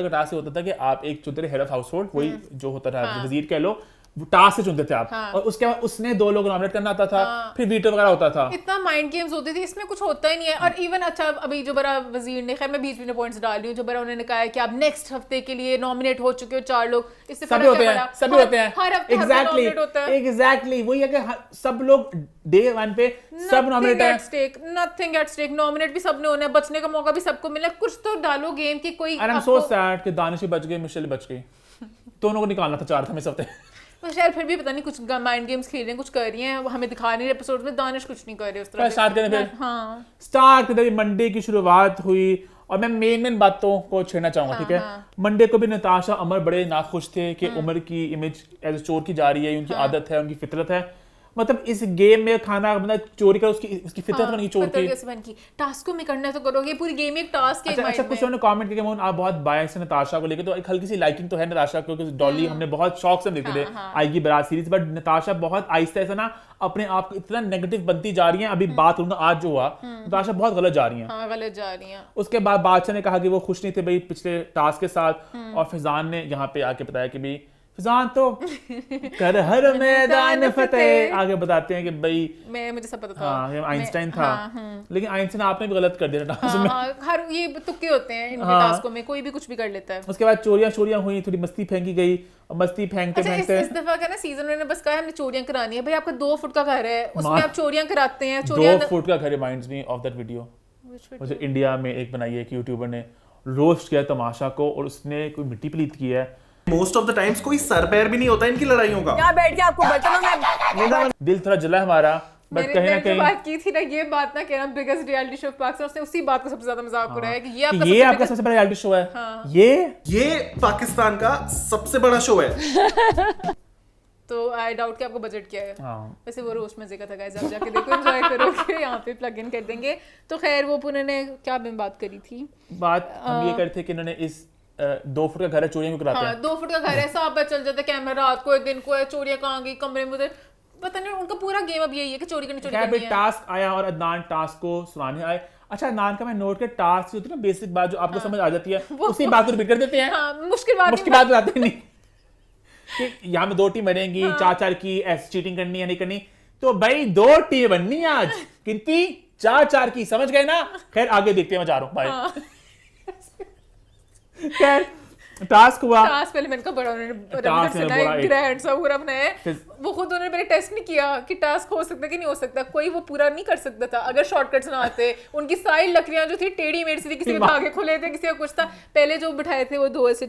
का टास्क होता था कि आप एक चुनते थे हेड ऑफ हाउस होल्ड, वही जो होता था वजीर कह लो, टास्क से चुनते थे आप, और उसके बाद उसने 2 लोग नॉमिनेट करना आता था, फिर वीटो वगैरह होता था। इतना माइंड गेम्स होती थी, इसमें कुछ होता ही नहीं है। और इवन अच्छा अभी जो बड़ा वजीर ने, खैर मैं बीच में पॉइंट्स डाल रही हूँ, जो बड़ा उन्होंने कहा है कि आप नेक्स्ट हफ्ते के लिए नॉमिनेट हो चुके हो 4 लोग, इससे सभी होते हैं हर हफ्ते नॉमिनेट होता है। एग्जैक्टली वही है कि सब लोग डे 1 पे सब नॉमिनेट है, नथिंग एट स्टेक, नॉमिनेट भी सबने होना है, बचने का मौका भी सबको मिला, कुछ तो डालो गेम की कोई। आई एम सो सैड कि दानिश बच गए, मिशेल बच गई, दोनों को निकालना था 4 था इस हफ्ते। तो शायद फिर भी पता नहीं कुछ माइंड गेम्स खेल रहे हैं, कुछ कर रही हैं, हमें दिखा नहीं रहे एपिसोड में। दानिश कुछ नहीं कर रहे उस तरह। स्टार्ट करें फिर। हाँ, स्टार्ट करते मंडे की शुरुआत हुई, और मैं मेन बातों को छेड़ना चाहूंगा, ठीक है। मंडे को भी नताशा अमर बड़े नाखुश थे कि उमर की इमेज एज चोर की जा रही है, उनकी आदत है, उनकी फितरत है, मतलब इस गेम में खाना मतलब चोरी कर उसकी फितरत बन गई चोर की। टास्क में करना तो करोगे, पूरी गेम एक टास्क है। अच्छा कुछ उन्होंने कमेंट किया कि आप बहुत बायस हैं नताशा को लेकर, तो एक हल्की सी लाइकिंग तो है नताशा को, क्योंकि डॉली हमने बहुत शौक से देखते थे आएगी बारात सीरीज, बट नताशा बहुत आहिस्ता ऐसा ना अपने आप को इतना नेगेटिव बनती जा रही है। अभी बात करूंगा आज जो हुआ, नताशा बहुत गलत जा रही है, गलत जा रही है। उसके बाद बादशाह ने कहा कि वो खुश नहीं थे भाई पिछले टास्क के साथ, और फैजान ने यहाँ पे आके बताया कि भाई फैजान तो कर हर मैदान फतेह, आगे बताते हैं कि भाई मुझे सब पता था। हाँ, आइंस्टाइन था, लेकिन आइंस्टाइन आपने भी गलत कर दिया टास्क में। हर ये तुक्के होते हैं इनके टास्कों में, कोई भी कुछ भी कर लेता है। उसके बाद चोरियां हुई, थोड़ी मस्ती फेंकी गई, और मस्ती फेंकते इस दफा का ना सीजन में बस कहा हमने चोरियां करानी है। भाई आपका 2 फुट का घर है, उसमें आप चोरियां कराते हैं। 2 फुट का घर reminds me of that video मुझे इंडिया में एक बनाई है एक यूट्यूबर ने रोस्ट किया तमाशा को, और उसने कोई मिट्टी प्लीत की है। मोस्ट ऑफ द टाइम्स कोई सर पैर भी नहीं होता इनकी लड़ाइयों का। यहाँ बैठ के आपको बर्तनों में दिल थोड़ा जला हमारा, बट कहीं ना कहीं बात की थी ना, ये बात ना कहना बिगेस्ट रियलिटी शो पाकिस्तान, उसने उसी बात को सबसे ज्यादा मजाक उड़ाया है कि ये आपका सबसे बड़ा रियलिटी शो है। ये पाकिस्तान का सबसे बड़ा शो है। तो आई डाउट कि आपको बजट क्या है। वैसे वो रोस्ट मजे का था गाइस, आप जाके देखो, एंजॉय करोगे, यहाँ पे प्लग इन कर देंगे। तो खैर वो उन्होंने क्या बात करी थी, बात हम ये करते कि इन्होंने इस 2 फुट का घर है, चोरियां क्यों कराते हैं। 2 फुट का घर है, साफ चल जाता है कैमरा, रात को दिन को है, चोरियां कहाँ गई, कमरे में उधर, पता नहीं उनका पूरा गेम अब यही है कि चोरी करनी है। टास्क आया और अदनान टास्क को सुनाने आए। अच्छा अदनान का मैं नोट के टास्क होती है ना, बेसिक बात जो आपको समझ आ जाती है, उसी बात को रिपीट कर देते हैं। मुश्किल बात बताते नहीं कि यहाँ में 2 टीम बनेंगी, 4-4 की, ऐसी चीटिंग करनी है नहीं करनी, तो भाई 2 टीम बननी है आज, कितनी 4-4 की, समझ गए ना। खैर आगे देखते हैं, मैं जा रहा हूँ भाई। खैर टास्क हुआ, टास्क पहले मैंने कहा बड़ा उन्होंने ग्रैंड सा पूरा बनाया। वो खुद उन्होंने पहले टेस्ट नहीं किया कि टास्क हो सकता कि नहीं हो सकता, कोई वो पूरा नहीं कर सकता था अगर शॉर्टकट्स ना आते। उनकी सारी लकड़ियां जो थी टेढ़ी मेढ़ी सी थी, किसी के धागे खुले थे, किसी का कुछ था। पहले जो बिठाए थे वो 2 ऐसे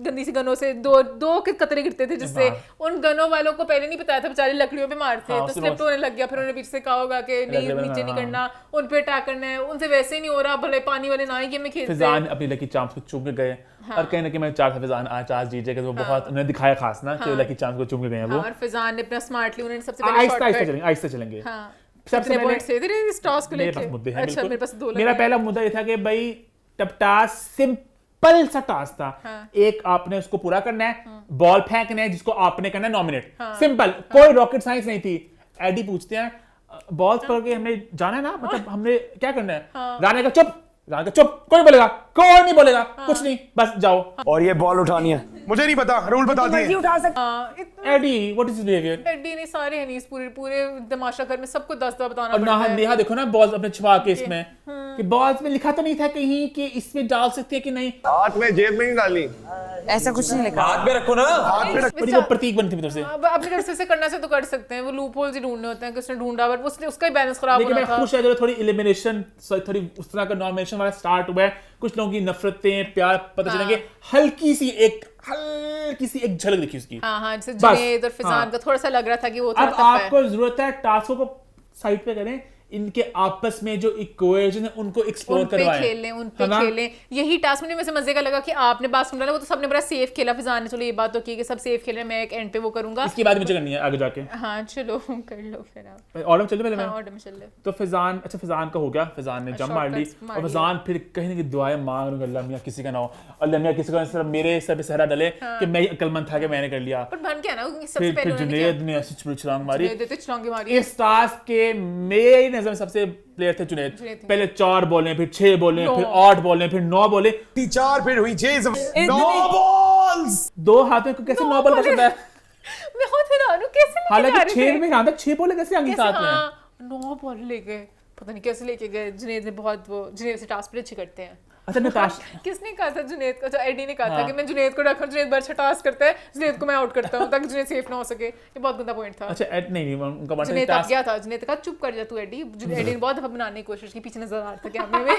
गंदी सी गनों से दो कतरे गिरते थे, जिससे उन गनों वालों को पहले नहीं बताया था, बेचारे लकड़ियों पे मारते, तो स्लिप होने लग गया। फिर उन्होंने पीछे से कहा होगा कि नहीं नीचे नहीं करना, उन पे अटैक करना है, उनसे वैसे ही नहीं हो रहा, भले पानी वाले ना ही गेम में खेलते। फिजान अपनी लकी चांस को चूम के गए, और कहीं ना कहीं मैं 4 फिजान आज जीत जाएगा, तो बहुत उन्होंने दिखाया खास ना कि लकी चांस को चूम के गए हैं वो। और फिजान ने अपना स्मार्टली उन्होंने सबसे पहले आहिस्ता चलेंगे। सबसे पहले इस टास्क को लेके अच्छा मेरे पास 2 मेरा पहला मुद्दा ये था कि भाई टप टास्क सिंपल सा टास्क था। एक आपने उसको पूरा करना है, बॉल फेंकना है जिसको आपने करना है नॉमिनेट, सिंपल, कोई रॉकेट साइंस नहीं थी। एडी पूछते हैं बॉल्स पकड़ के हमने जाना है ना, मतलब हमने क्या करना है, राने का चुप कोई बोलेगा कौन नहीं बोलेगा कुछ नहीं, बस जाओ। और ये बॉल उठानी है, मुझे नहीं पता, रूल बता दिए। उठा सकते एडी व्हाट इज हिज बिहेवियर? एडी नहीं, सारे हनीस पूरे तमाशा घर में सबको 10 दफा बताना और पड़ता है। नेहा देखो ना बॉल्स अपने छुपा के इसमें कि बॉल्स में लिखा तो नहीं था कहीं कि इसमें डाल सकते हैं कि नहीं, हाथ में जेब में नहीं डाली, ऐसा कुछ नहीं लिखा। हाथ में रखो ना, हाथ में बड़ी वो प्रतीक बनती है तरफ से। अब अपनी तरफ से करना से तो कर सकते हैं, वो लूप होल्स ही ढूंढने होते हैं कि उसने ढूंढा बट उसने उसका ही बैलेंस खराब लेकिन होना मैं था। खुश है जो थोड़ी एलिमिनेशन थोड़ी उस तरह का नॉमिनेशन वाला स्टार्ट हुआ है, कुछ लोगों की नफरतें प्यार पता चलेंगे, हल्की सी एक झलक दिखी उसकी। हाँ जैसे जुनैद और फिजान का थोड़ा सा लग रहा था कि वो थोड़ा अब टफ है। आपको जरूरत है टास्कों को साइड पे करें, इनके आपस में जो इक्वेशन है उनको एक्सप्लोर करवाएं, उन पे खेलें। यही टास्क मुझे वैसे मजे का लगा कि आपने बात सुन रहा वो तो सबने बड़ा सेफ खेला, फिजान ने चलो ये बात तो की कि सब सेफ खेल रहे हैं, मैं एक एंड पे वो करूंगा, इसकी बात मुझे करनी है आगे जाके। हाँ चलो कर लो फिर आप ऑर्डर में चल पहले मैं ऑर्डर में चल ले। तो फिजान, अच्छा फिजान का हो गया, फिजान ने जम मार ली और फिजान फिर कहीं ना कहीं दुआएं मांग रहा, अल्लाह मियां किसी का ना हो, अल्लाह मियां किसी का सिर्फ मेरे सर पे सहरा डले कि मैं अक्लमंद था कि मैंने कर लिया। पर बन क्या ना सबसे पहले जुनैद ने ऐसी छलांग मारी, छलांग मारी। इस टास्क के मेरी नजर में सबसे प्लेयर थे जुनैद। पहले 4 बॉलें, फिर 6 बॉलें, फिर 8 बॉलें, फिर 9 बॉलें, 4 फिर हुई 6 9 बॉल्स। 2 हाथों को कैसे 9 बॉल कर सकता है? मैं खुद हैरान हूं कैसे लेके जा रहे थे। हालांकि 6 में आता 6 बॉलें कैसे आगे साथ में 9 बॉल ले गए, पता नहीं कैसे लेके गए। जुनैद ने बहुत वो जुनैद से टास्क भी अच्छे करते हैं। अच्छा नताशा किसने कहा था जुनैद को, एडी ने कहा था कि मैं जुनैद को रखूं, जुनैद बड़ा अच्छा टास्क करता है, जुनैद को मैं आउट करता हूं ताकि जुनैद सेफ ना हो सके। ये बहुत गंदा पॉइंट था। अच्छा एड नहीं उनका वन जुनैद अब गया था, जुनैद कहा चुप कर जा तू एडी। एडी ने बहुत दफा बनाने की कोशिश की, पीछे नजर आ रहा था कैमरे में,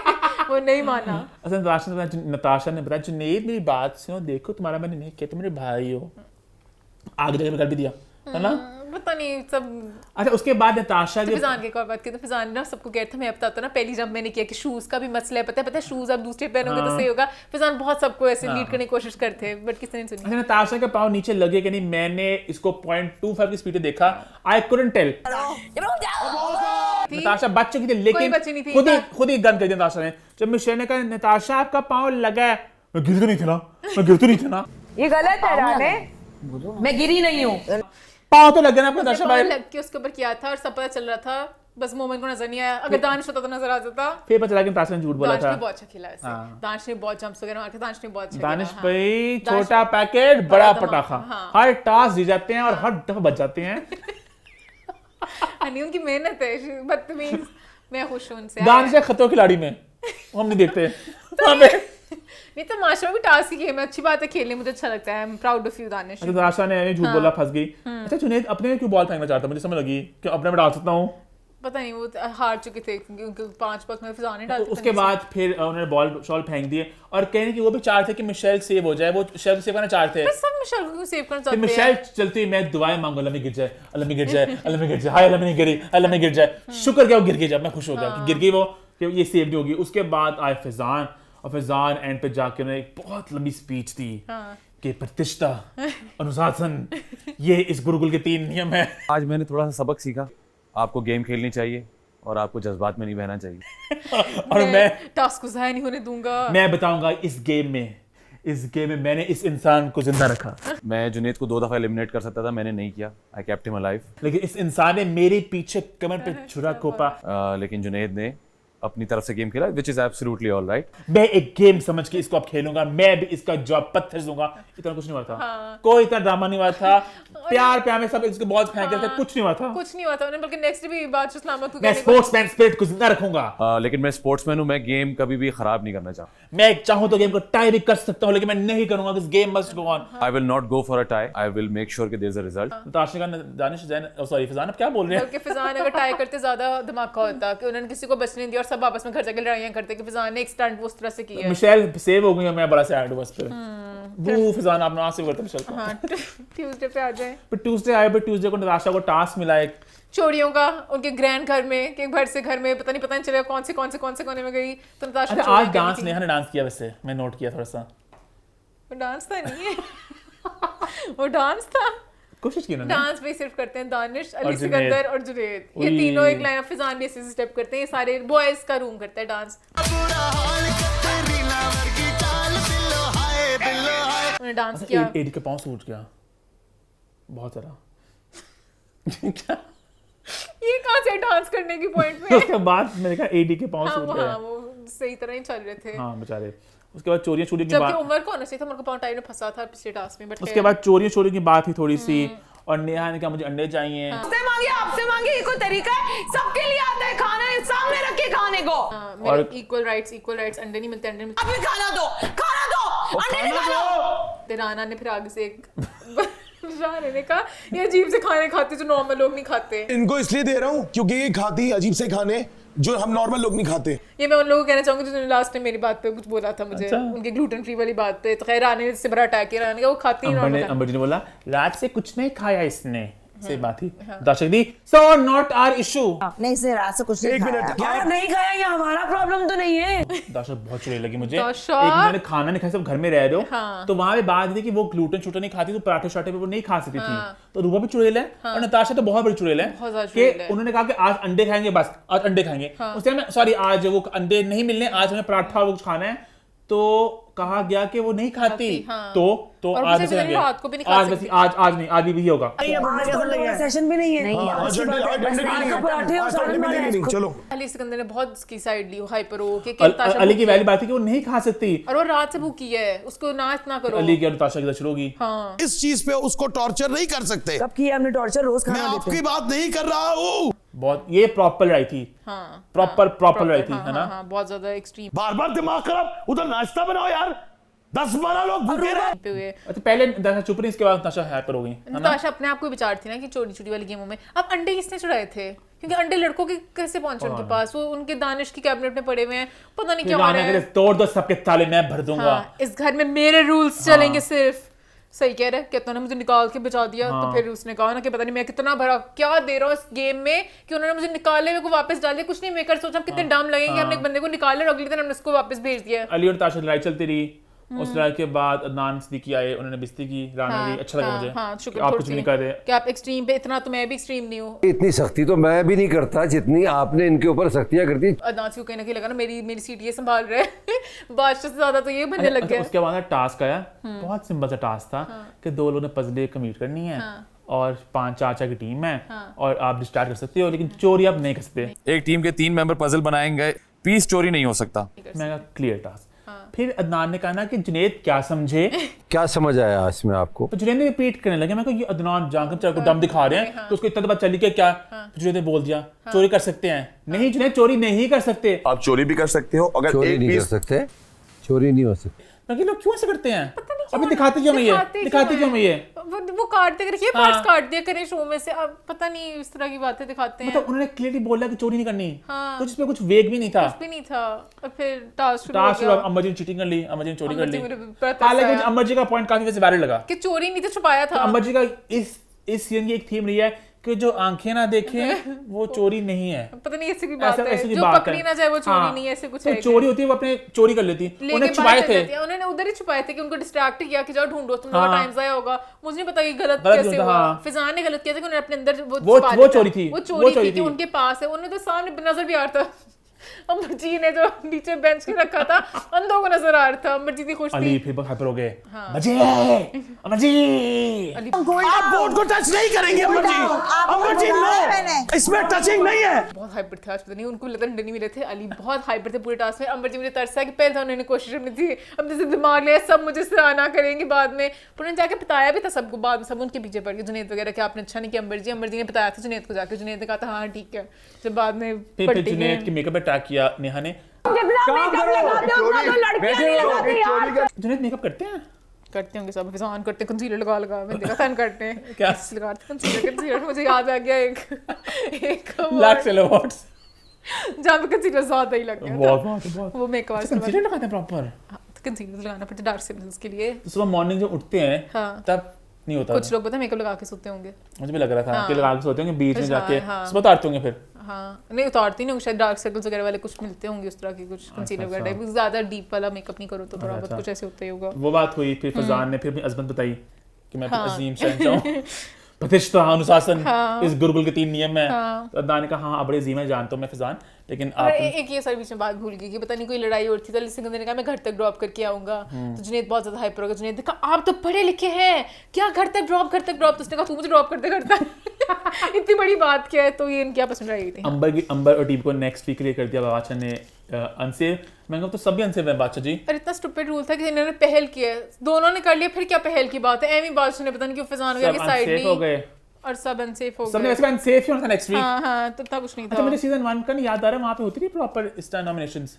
वो नहीं माना। अच्छा नताशा ने बताया जुनैद मेरी बात सुनो, देखो तुम्हारा मैंने नहीं किया, तुम मेरे भाई हो, आगे जाके कर भी दिया है ना, पता नहीं सब। अच्छा उसके बाद नताशा तो फिजान की एक और बात की, तो फिजान ना सबको कहता था, मैं बताता ना पहली जब मैंने किया कि शूज का भी मसला है, पता है शूज आप दूसरे पहनोगे तो सही होगा। फिजान बहुत सबको ऐसे लीड करने की कोशिश करते हैं बट किसी ने सुनी। अच्छा नताशा का पाँव नीचे लगे कि नहीं, मैंने इसको 0.25 की स्पीड पे देखा, आई कुडंट टेल। नताशा बच चुकी थी लेकिन खुद ही गन कर दिया नताशा ने। जब मिशेल ने कहा नताशा आपका पाँव लगा है, मैं गिर तो नहीं था ना, ये गलत है राने, मैं गिरी नहीं हूँ। पाँव तो लग गया ना आपको नताशा भाई, लग के उसके ऊपर किया था और सब पता चल रहा था, बस मोमेंट को नजर नहीं आया। अगर दानिश होता तो नजर आ जाता। फिर पता चला कि नताशा ने झूठ बोला था। दानिश ने बहुत अच्छा खेला वैसे, दानिश ने बहुत जंप्स वगैरह मारे थे, दानिश ने बहुत अच्छा खेला। दानिश भाई छोटा पैकेट बड़ा पटाखा, हर टास्क जीत जाते हैं और हर दफा बच जाते हैं। नहीं उनकी मेहनत है, बदतमीज। मैं खुश हूं उनसे। दानिश है खतरों खिलाड़ी में, हम नहीं देखते। नहीं तो माशा में भी टास्क की गेम है, अच्छी बात है खेलने, मुझे अच्छा लगता है। I am proud of you Danish. अच्छा दानिश ने झूठ बोला, फंस गई। अच्छा जुनैद अपने क्यों बॉल फेंकना चाहता, मुझे समझ लगी कि अपने में डाल सकता हूँ, पता नहीं वो हार चुके थे क्योंकि 5 बॉल में फिजान ने डाल दिए। उसके बाद फिर उन्होंने बॉल शॉल फेंक दिए और कहने की वो भी चाह थे कि मिशेल सेव हो जाए, वो मिशेल सेव करना चाहते थे। सब मिशेल को सेव करना चाहते हैं। मिशेल चलती मैं दुआएं मांगू, अल्लाह में गिर जाए, अल्लाह में गिर जाए, अल्लाह में गिर जाए, हाय अल्लाह में नहीं गिरी, अल्लाह में गिर जाए। शुक्र किया वो गिर गई, जब मैं खुश हो गया कि गिर गई वो, कि ये सेव नहीं होगी। उसके बाद आए फिजान और फिजान एंड पे जाके उन्होंने एक बहुत लंबी स्पीच दी कि प्रतिष्ठा अनुशासन ये इस गुरुकुल के 3 नियम है। आज मैंने थोड़ा सा सबक सीखा, आपको गेम खेलनी चाहिए और आपको जज्बात में नहीं बहना चाहिए। और मैं टास्क को ज़ाया नहीं होने दूंगा। मैं बताऊंगा इस गेम में मैंने इस इंसान को जिंदा रखा। मैं जुनैद को 2 दफा एलिमिनेट कर सकता था, मैंने नहीं किया, आई केप्ट हिम अलाइव। लेकिन इस इंसान ने मेरे पीछे कमर पे छुरा घोंपा, लेकिन जुनैद ने अपनी तरफ से गेम खेला, which is absolutely all right। मैं एक गेम समझ के इसको अब खेलूंगा, मैं भी इसका जवाब पत्थर दूंगा। इतना कुछ नहीं हुआ था, कोई इतना ड्रामा नहीं हुआ था, प्यार में सब इसके बॉल फेंक रहे थे, कुछ नहीं हुआ था, उन्होंने बल्कि नेक्स्ट भी बात सलामत को मैं स्पोर्ट्समैन स्पिरिट को जिंदा रखूंगा। लेकिन मैं स्पोर्ट्समैन हूं, मैं गेम कभी भी खराब नहीं करना चाहता। मैं चाहूं तो गेम को टाई भी कर सकता हूं, लेकिन मैं नहीं करूंगा, this game must go on. I will not go for a tie, I will make sure कि there is a result. Tashnika Danish Jain, sorry Fizan, आप क्या बोल रहे हैं? बल्कि फिजान अगर टाई करते ज्यादा धमाका होता कि उन्होंने किसी को बचने दिया और सब आपस में घर जाके लड़ाइयां करते कि फिजान ने एक स्टंट उस तरह से किया है। मिशेल सेव हो गई है, मैं बड़ा सैड हूं बस पे। वो फिजान आपने आंसर करते मिशेल को। हां ट्यूसडे पे आ जाए। पर ट्यूसडे आए, पर ट्यूसडे को नताशा को टास्क मिला एक चोरियों का, उनके ग्रैंड घर में, कि घर से घर में पता नहीं चलेगा कौन से कोने में गई। तो नताशा अच्छा आज डांस नेहा ने डांस किया, वैसे मैं नोट किया थोड़ा सा। वो डांस था नहीं है वो डांस था, कोशिश की ना। डांस भी सिर्फ करते हैं दानिश, अली सिकंदर और जुनैद, ये तीनों एक लाइन। फिजान भी ऐसे स्टेप करते हैं, ये सारे बॉयज का रूम करता है डांस। उन्होंने डांस किया, एडी के पांव सूज गया बहुत सारा। ये कहां से डांस करने की पॉइंट में? उसके बाद मैंने कहा एडी के पांव सूज गए। हां वो सही तरह ही चल रहे थे। हां बेचारे। उसके बाद चोरियां चोरी की जबकि बात, उमर को होना चाहिए था, उमर को पॉइंट में फंसा था पिछले टास्क में, बट उसके बाद चोरियां चोरी की बात हुई थोड़ी सी, और नेहा ने कहा मुझे अंडे चाहिए। आपसे मांगे ये कोई तरीका है? सबके लिए आता है खाना, सामने रख के खाने को। मेरे इक्वल राइट्स, अंडे नहीं मिलते, अंडे मिलते। अभी खाना दो, अंडे निकालो। फिर राना ने फिर आगे से एक राना ने कहा ये अजीब से खाने खाते जो नॉर्मल लोग नहीं खाते। इनको इसलिए दे रहा हूँ क्योंकि ये खाती अजीब से खाने जो हम नॉर्मल लोग नहीं खाते। ये मैं उन लोगों को कहना चाहूंगी जिन्होंने लास्ट टाइम मेरी बात पे कुछ बोला था मुझे, उनके ग्लूटेन फ्री वाली बात पे। तो खैर राना ने इससे बड़ा अटैक किया, राना का वो खाती ही नॉर्मल। अंबर जी ने बोला रात से कुछ नहीं खाया इसने, से बात थी। दर्शक दी सो नॉट आवर इशू, नहीं से रात से कुछ नहीं खाया। क्या नहीं खाया, ये हमारा प्रॉब्लम तो नहीं है। दर्शक बहुत चुड़ैल लगी मुझे, एक मैंने खाना नहीं खाया, सब घर में रह रहे हो, तो वहां पे बात थी कि वो ग्लूटेन शूटर नहीं खाती, तो पराठे शाठे पे वो नहीं खा सकती थी। तो रूबा भी चुड़ैल है और नताशा तो बहुत बड़ी चुड़ैल है कि उन्होंने कहा कि आज अंडे खाएंगे, बस आज अंडे खाएंगे। उससे मैं सॉरी आज वो अंडे नहीं मिलने, आज हमें पराठा वो कुछ खाना है, तो कहा गया कि वो नहीं खाती। तो आज आज नहीं, आज भी होगा। सेशन भी नहीं है। चलो अली सिकंदर ने बहुत उसकी साइड ली, हाइपर हो के अली की वैली बात है कि वो नहीं खा सकती, और वो रात से भूखी है, उसको ना इतना करो। अली की और नताशा की शुरू होगी। हाँ, इस चीज पे उसको टॉर्चर नहीं कर सकते। कब किया हमने टॉर्चर? रोज खाना मैं आपकी बात नहीं कर रहा हूँ। बहुत ये प्रॉपर लड़ाई थी, प्रॉपर लड़ाई थी, है ना? बहुत ज्यादा एक्सट्रीम। बार बार दिमाग खराब, उधर नाश्ता बनाओ यार, 10-12 लोग भूखे रहे। अच्छा पहले नताशा चुप रही, इसके बाद नताशा हाइपर हो गई। नताशा अपने आप को विचार थी ना कि छोटी छोटी वाली गेमों में। अब अंडे किसने चुराए थे? क्योंकि अंडे लड़कों के कैसे पहुंचे उनके पास? वो उनके दानिश की कैबिनेट में पड़े हुए हैं, पता नहीं क्या हो रहा है। तोड़ दो सबके ताले, मैं भर दूंगा। इस घर में मेरे रूल्स चलेंगे सिर्फ। सही कह रहे, कहता ने मुझे निकाल के बचा दिया। तो फिर उसने कहा ना कि पता नहीं मैं कितना भरा क्या दे रहा हूँ इस गेम में कि उन्होंने मुझे निकाले हुए को वापस डाल दिया। कुछ नहीं मेकर सोचा कितने दाम लगेंगे, हमने एक बंदे को निकाले और अगले दिन हमने उसको वापस भेज दिया। अली और ताशा लड़ाई चलती रही, उस लड़ाई के बाद अदनान सिद्दीकी आए, उन्होंने बिस्ती की, राना भी अच्छा लगा मुझे। आप कुछ नहीं कर रहे कि आप एक्सट्रीम पे, इतना तो मैं भी एक्सट्रीम नहीं हूँ। इतनी सख्ती तो मैं भी नहीं करता जितनी आपने इनके ऊपर सख्तियां कर दी। अदनान को कहीं ना कहीं लगा ना मेरी सीट ये संभाल रहे हैं बादशाह से ज्यादा तो ये बनने लग गया। उसके बाद टास्क आया, बहुत सिंपल सा टास्क था कि 2 लोगों ने पजल कंप्लीट करनी है और 5-4 की टीम है और आप डिस्टार्ट कर सकते हो, लेकिन चोरी आप नहीं कर सकते। एक टीम के 3 मेंबर पजल बनाएंगे, पीस चोरी नहीं हो सकता। मैं क्लियर टास्क। फिर अदनान ने कहा ना कि जुनैद क्या समझे, क्या समझ आया इसमें आपको? तो जुनैद ने रिपीट करने लगे, मैं को ये अदनान जानकर चाहे को दम दिखा रहे हैं, तो उसको इतना बात चली कि क्या जुनैद ने बोल दिया चोरी कर सकते हैं। नहीं जुनैद चोरी नहीं कर सकते। आप चोरी भी कर सकते हो, अगर चोरी नहीं कर सकते, चोरी नहीं हो सकती। बाकी लोग क्यों ऐसे करते हैं? अभी दिखाते क्यों ये वो काटते रखिए, पार्ट्स काट दिया करें शो में से। अब पता नहीं इस तरह की बातें दिखाते हैं। मतलब उन्होंने क्लियरली बोला कि चोरी नहीं करनी, तो जिसमें कुछ वेग भी नहीं था, कुछ भी नहीं था। और फिर टास्क अमर जी ने चीटिंग कर ली, अमर जी ने चोरी कर ली। हालांकि अमर जी का पॉइंट काफी वैसे वायरल लगा कि चोरी नहीं तो छुपाया था। अमर जी का इस सीजन की एक थीम रही है कि जो आंखें ना देखें वो चोरी नहीं है। पता नहीं ऐसी की बात है, जो पकड़ी ना जाए वो चोरी नहीं है, ऐसे कुछ है। चोरी होती है वो अपने चोरी कर लेती, उन्हें छुपाए थे, उन्होंने उधर ही छुपाए थे कि उनको डिस्ट्रैक्ट किया कि जाओ ढूंढो, तुम्हारा टाइम जाया होगा। मुझे नहीं पता ये गलत कैसे हुआ। फिजान ने गलत किया था कि उन्होंने अपने अंदर वो चोरी थी, वो चोरी थी उनके पास है। उन्हें तो सामने नजर भी आ रहा था। अमर जी ने जो नीचे बेंच के रखा था अंधों को नजर आ रहा था। अमर जी की खुश थी। अली फिर हाइपर हो गए। अमर जी आप बोर्ड को टच नहीं करेंगे अमर जी, अमर जी नो, इसमें टचिंग नहीं है। बहुत हाइपर थे आज, पता नहीं उनको लगता नहीं मिले थे। अली बहुत हाइपर थे पूरे टास्क में। अमर जी मुझे तरसा कि पहले तो उन्होंने कोशिश अपनी थी, अब जैसे दिमाग लिया सब मुझे सराहना करेंगे बाद में। पर उन्होंने जाके बताया भी था सबको, बाद में सब उनके पीछे पड़ गए। जुनैद वगैरह कि आपने अच्छा नहीं किया अमर जी ने बताया था जुनैद को जाके। जुनैद ने कहा था हाँ ठीक है। जब बाद में जुनैद के मेकअप अटैक किया नेहा ने। जुनैद मेकअप करते होंगे सब, फिजान करते, कंसीलर लगा मैंने देखा था करते हैं। क्या लगाते कंसीलर? मुझे याद आ गया एक लाख सेलोवर्ड्स जहाँ पे कंसीलर ज्यादा ही लग गया बहुत वो मेकअप आर्टिस्ट कंसीलर लगाते हैं प्रॉपर। कंसीलर लगाना पड़ता है डार्क सर्कल्स के लिए। तो सुबह मॉर्निंग जब उठते हैं तब नहीं होता। कुछ लोग पता है मेकअप लगा के सोते होंगे, मुझे भी लग रहा था कि लगा के सोते होंगे, बीच में जाके सुबह उतारते होंगे। फिर नहीं उतारती नहीं, शायद डार्क सर्कल्स वगैरह वाले कुछ मिलते होंगे उस तरह के, कुछ कंसीलर वगैरह टाइप। ज्यादा डीप वाला मेकअप नहीं करो तो थोड़ा बहुत कुछ ऐसे होता ही होगा। वो बात हुई। फिर फजान ने फिर अपनी अजमत बताई कि मैं अजीम शहंशाह हूं, प्रतिष्ठा अनुशासन इस गुरुकुल के 3 नियम है। अदनान ने कहा हाँ बड़े अजीम है, जानता हूं मैं फजान, लेकिन आप एक ये सर बीच में बात भूल गई कि पता नहीं कोई लड़ाई हो रही थी, तो अली सिकंदर ने कहा मैं घर तक ड्रॉप करके आऊंगा। तो जुनैद बहुत ज्यादा हाइपर हो गया। जुनैद ने कहा आप तो पढ़े लिखे हैं, क्या घर तक ड्रॉप तो उसने कहा तू मुझे ड्रॉप करते इतनी बड़ी बात क्या है। तो ये इनकी आपस में लड़ाई थी। अंबर और टीम को नेक्स्ट वीक के लिए कर दिया बादशाह ने अनसेफ, मैं कहूँ तो सभी अनसेफ है बादशाह जी। और इतना स्टूपिड रूल था कि इन्होंने पहल किया, दोनों ने कर लिया, फिर क्या पहल की बात है? एमी बादशाह ने पता नहीं क्यों फैजान वगैरह की साइड ली हो गए और सब अनसेफ हो गए। सबने वैसे अनसेफ ही होना था नेक्स्ट वीक। हाँ तो था कुछ नहीं था। अच्छा मुझे सीजन 1 का नहीं याद आ रहा, वहाँ पे होती थी प्रॉपर स्टार नॉमिनेशंस।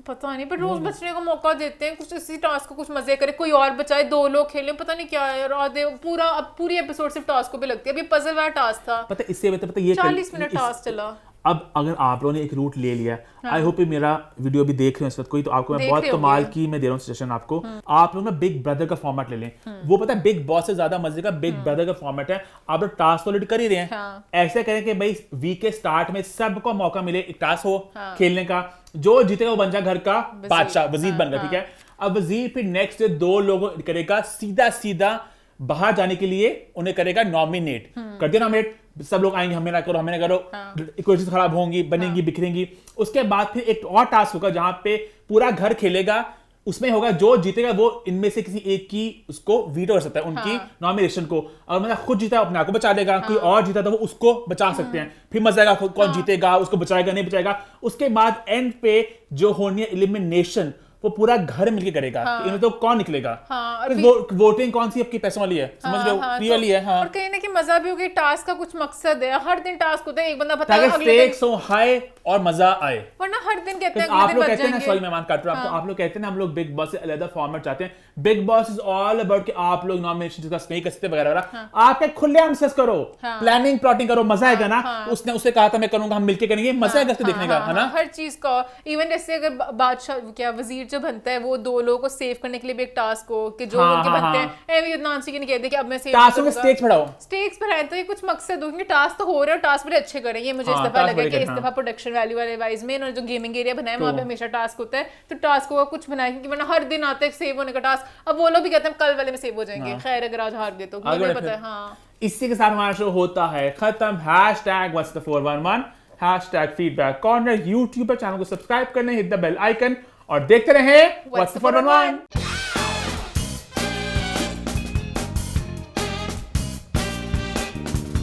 पता नहीं, पर रोज बचने का मौका देते हैं, कुछ इसी टास्क को कुछ मजे करे, कोई और बचाए, 2 लोग खेले, पता नहीं क्या है। और आधे पूरा अब पूरी एपिसोड सिर्फ टास्क पे लगती है। अभी पजल वाला टास्क था, पता इससे पता ये 40 मिनट टास्क चला। अब अगर आप लोगों ने एक रूट ले लिया, आई होप ये मेरा वीडियो भी देख रहे हैं इस वक्त कोई, तो आपको मैं बहुत कमाल की मैं दे रहा हूँ सजेशन आपको। आप लोग ना बिग ब्रदर का फॉर्मेट ले लें, वो पता है बिग बॉस से ज्यादा मजे का बिग ब्रदर का फॉर्मेट है। आप लोग टास्क ऑलरेडी कर ही रहे हैं, ऐसे करें कि भाई वीक के स्टार्ट में सबको मौका मिले, एक टास्क हो खेलने का, जो जीतेगा वो बन जाए घर का बादशाह, वजीर बन गया, ठीक है। अब वजीर फिर नेक्स्ट डे 2 लोगों करेगा सीधा बाहर जाने के लिए, उन्हें करेगा नॉमिनेट कर दिया, नॉमिनेट सब लोग आएंगे, हमें ना करो हमें ना करो, इक्वेशंस खराब होंगी, बनेंगी, बिखरेंगी। उसके बाद फिर एक और टास्क होगा जहां पे पूरा घर खेलेगा, उसमें होगा जो जीतेगा वो इनमें से किसी एक की उसको वीटो कर सकता है, उनकी नॉमिनेशन को। और मतलब खुद जीता अपने आप को बचा देगा, कोई और जीता तो वो उसको बचा सकते हैं। फिर मजा आएगा कौन जीतेगा, उसको बचाएगा नहीं बचाएगा। उसके बाद एंड पे जो होनी है एलिमिनेशन, वो पूरा घर मिलके करेगा। इनमें तो कौन निकलेगा? वोटिंग कौन सी आपकी पैसों वाली है, समझ रहे हो? फ्री वाली है। और कहीं ना कहीं मजा भी होगी, टास्क का कुछ मकसद है, हर दिन टास्क होता है, एक बंदा बताएगा ताकि स्टेक्स हो हाई और मजा आए, वरना हर दिन कहते हैं आप लोग कहते हैं ना, सॉरी मैं मान काट रहा हूं आपको, आप लोग कहते हैं ना हम लोग बिग बॉस से अलग फॉर्मेट चाहते हैं। Big boss is all about कि आप लोग नॉमिनेशन डिस्कस नहीं कर सकते वगैरह वगैरह, आप क्या खुलेआम डिस्कस करो, प्लानिंग प्लॉटिंग करो, मजा आएगा ना। उसने उससे कहा था मैं करूंगा, हम मिलके करेंगे, मजा आएगा देखने का, है ना, हर चीज का। इवन जैसे अगर बादशाह क्या वजीर जो बनता है, वो 2 लोगों को सेव करने के लिए भी एक टास्क हो कि जो उनके बनते हैं, एवी नांसी के नहीं कहते कि अब मैं सेव टास्क में स्टेक्स बढ़ाओ, स्टेक्स बढ़ाए, तो ये कुछ मकसद हो, क्योंकि टास्क तो हो रहे हैं, टास्क बड़े अच्छे करें। ये मुझे इस दफा लगा कि इस दफा प्रोडक्शन वैल्यू वाले वाइज में जो गेमिंग एरिया बनाया वहां पे हमेशा टास्क होता है, तो टास्क को कुछ बनाए, क्योंकि वरना हर दिन आते हैं सेव होने का टास्क। अब वो लोग भी कहते हैं कल वाले में सेव हो जाएंगे, खैर अगर आज हार गए तो मुझे पता है। हाँ, इसी के साथ हमारा शो होता है खत्म। #what's411 #feedback corner, YouTube पर चैनल को सब्सक्राइब करना, हिट द बेल आइकन और देखते रहे What's the 411।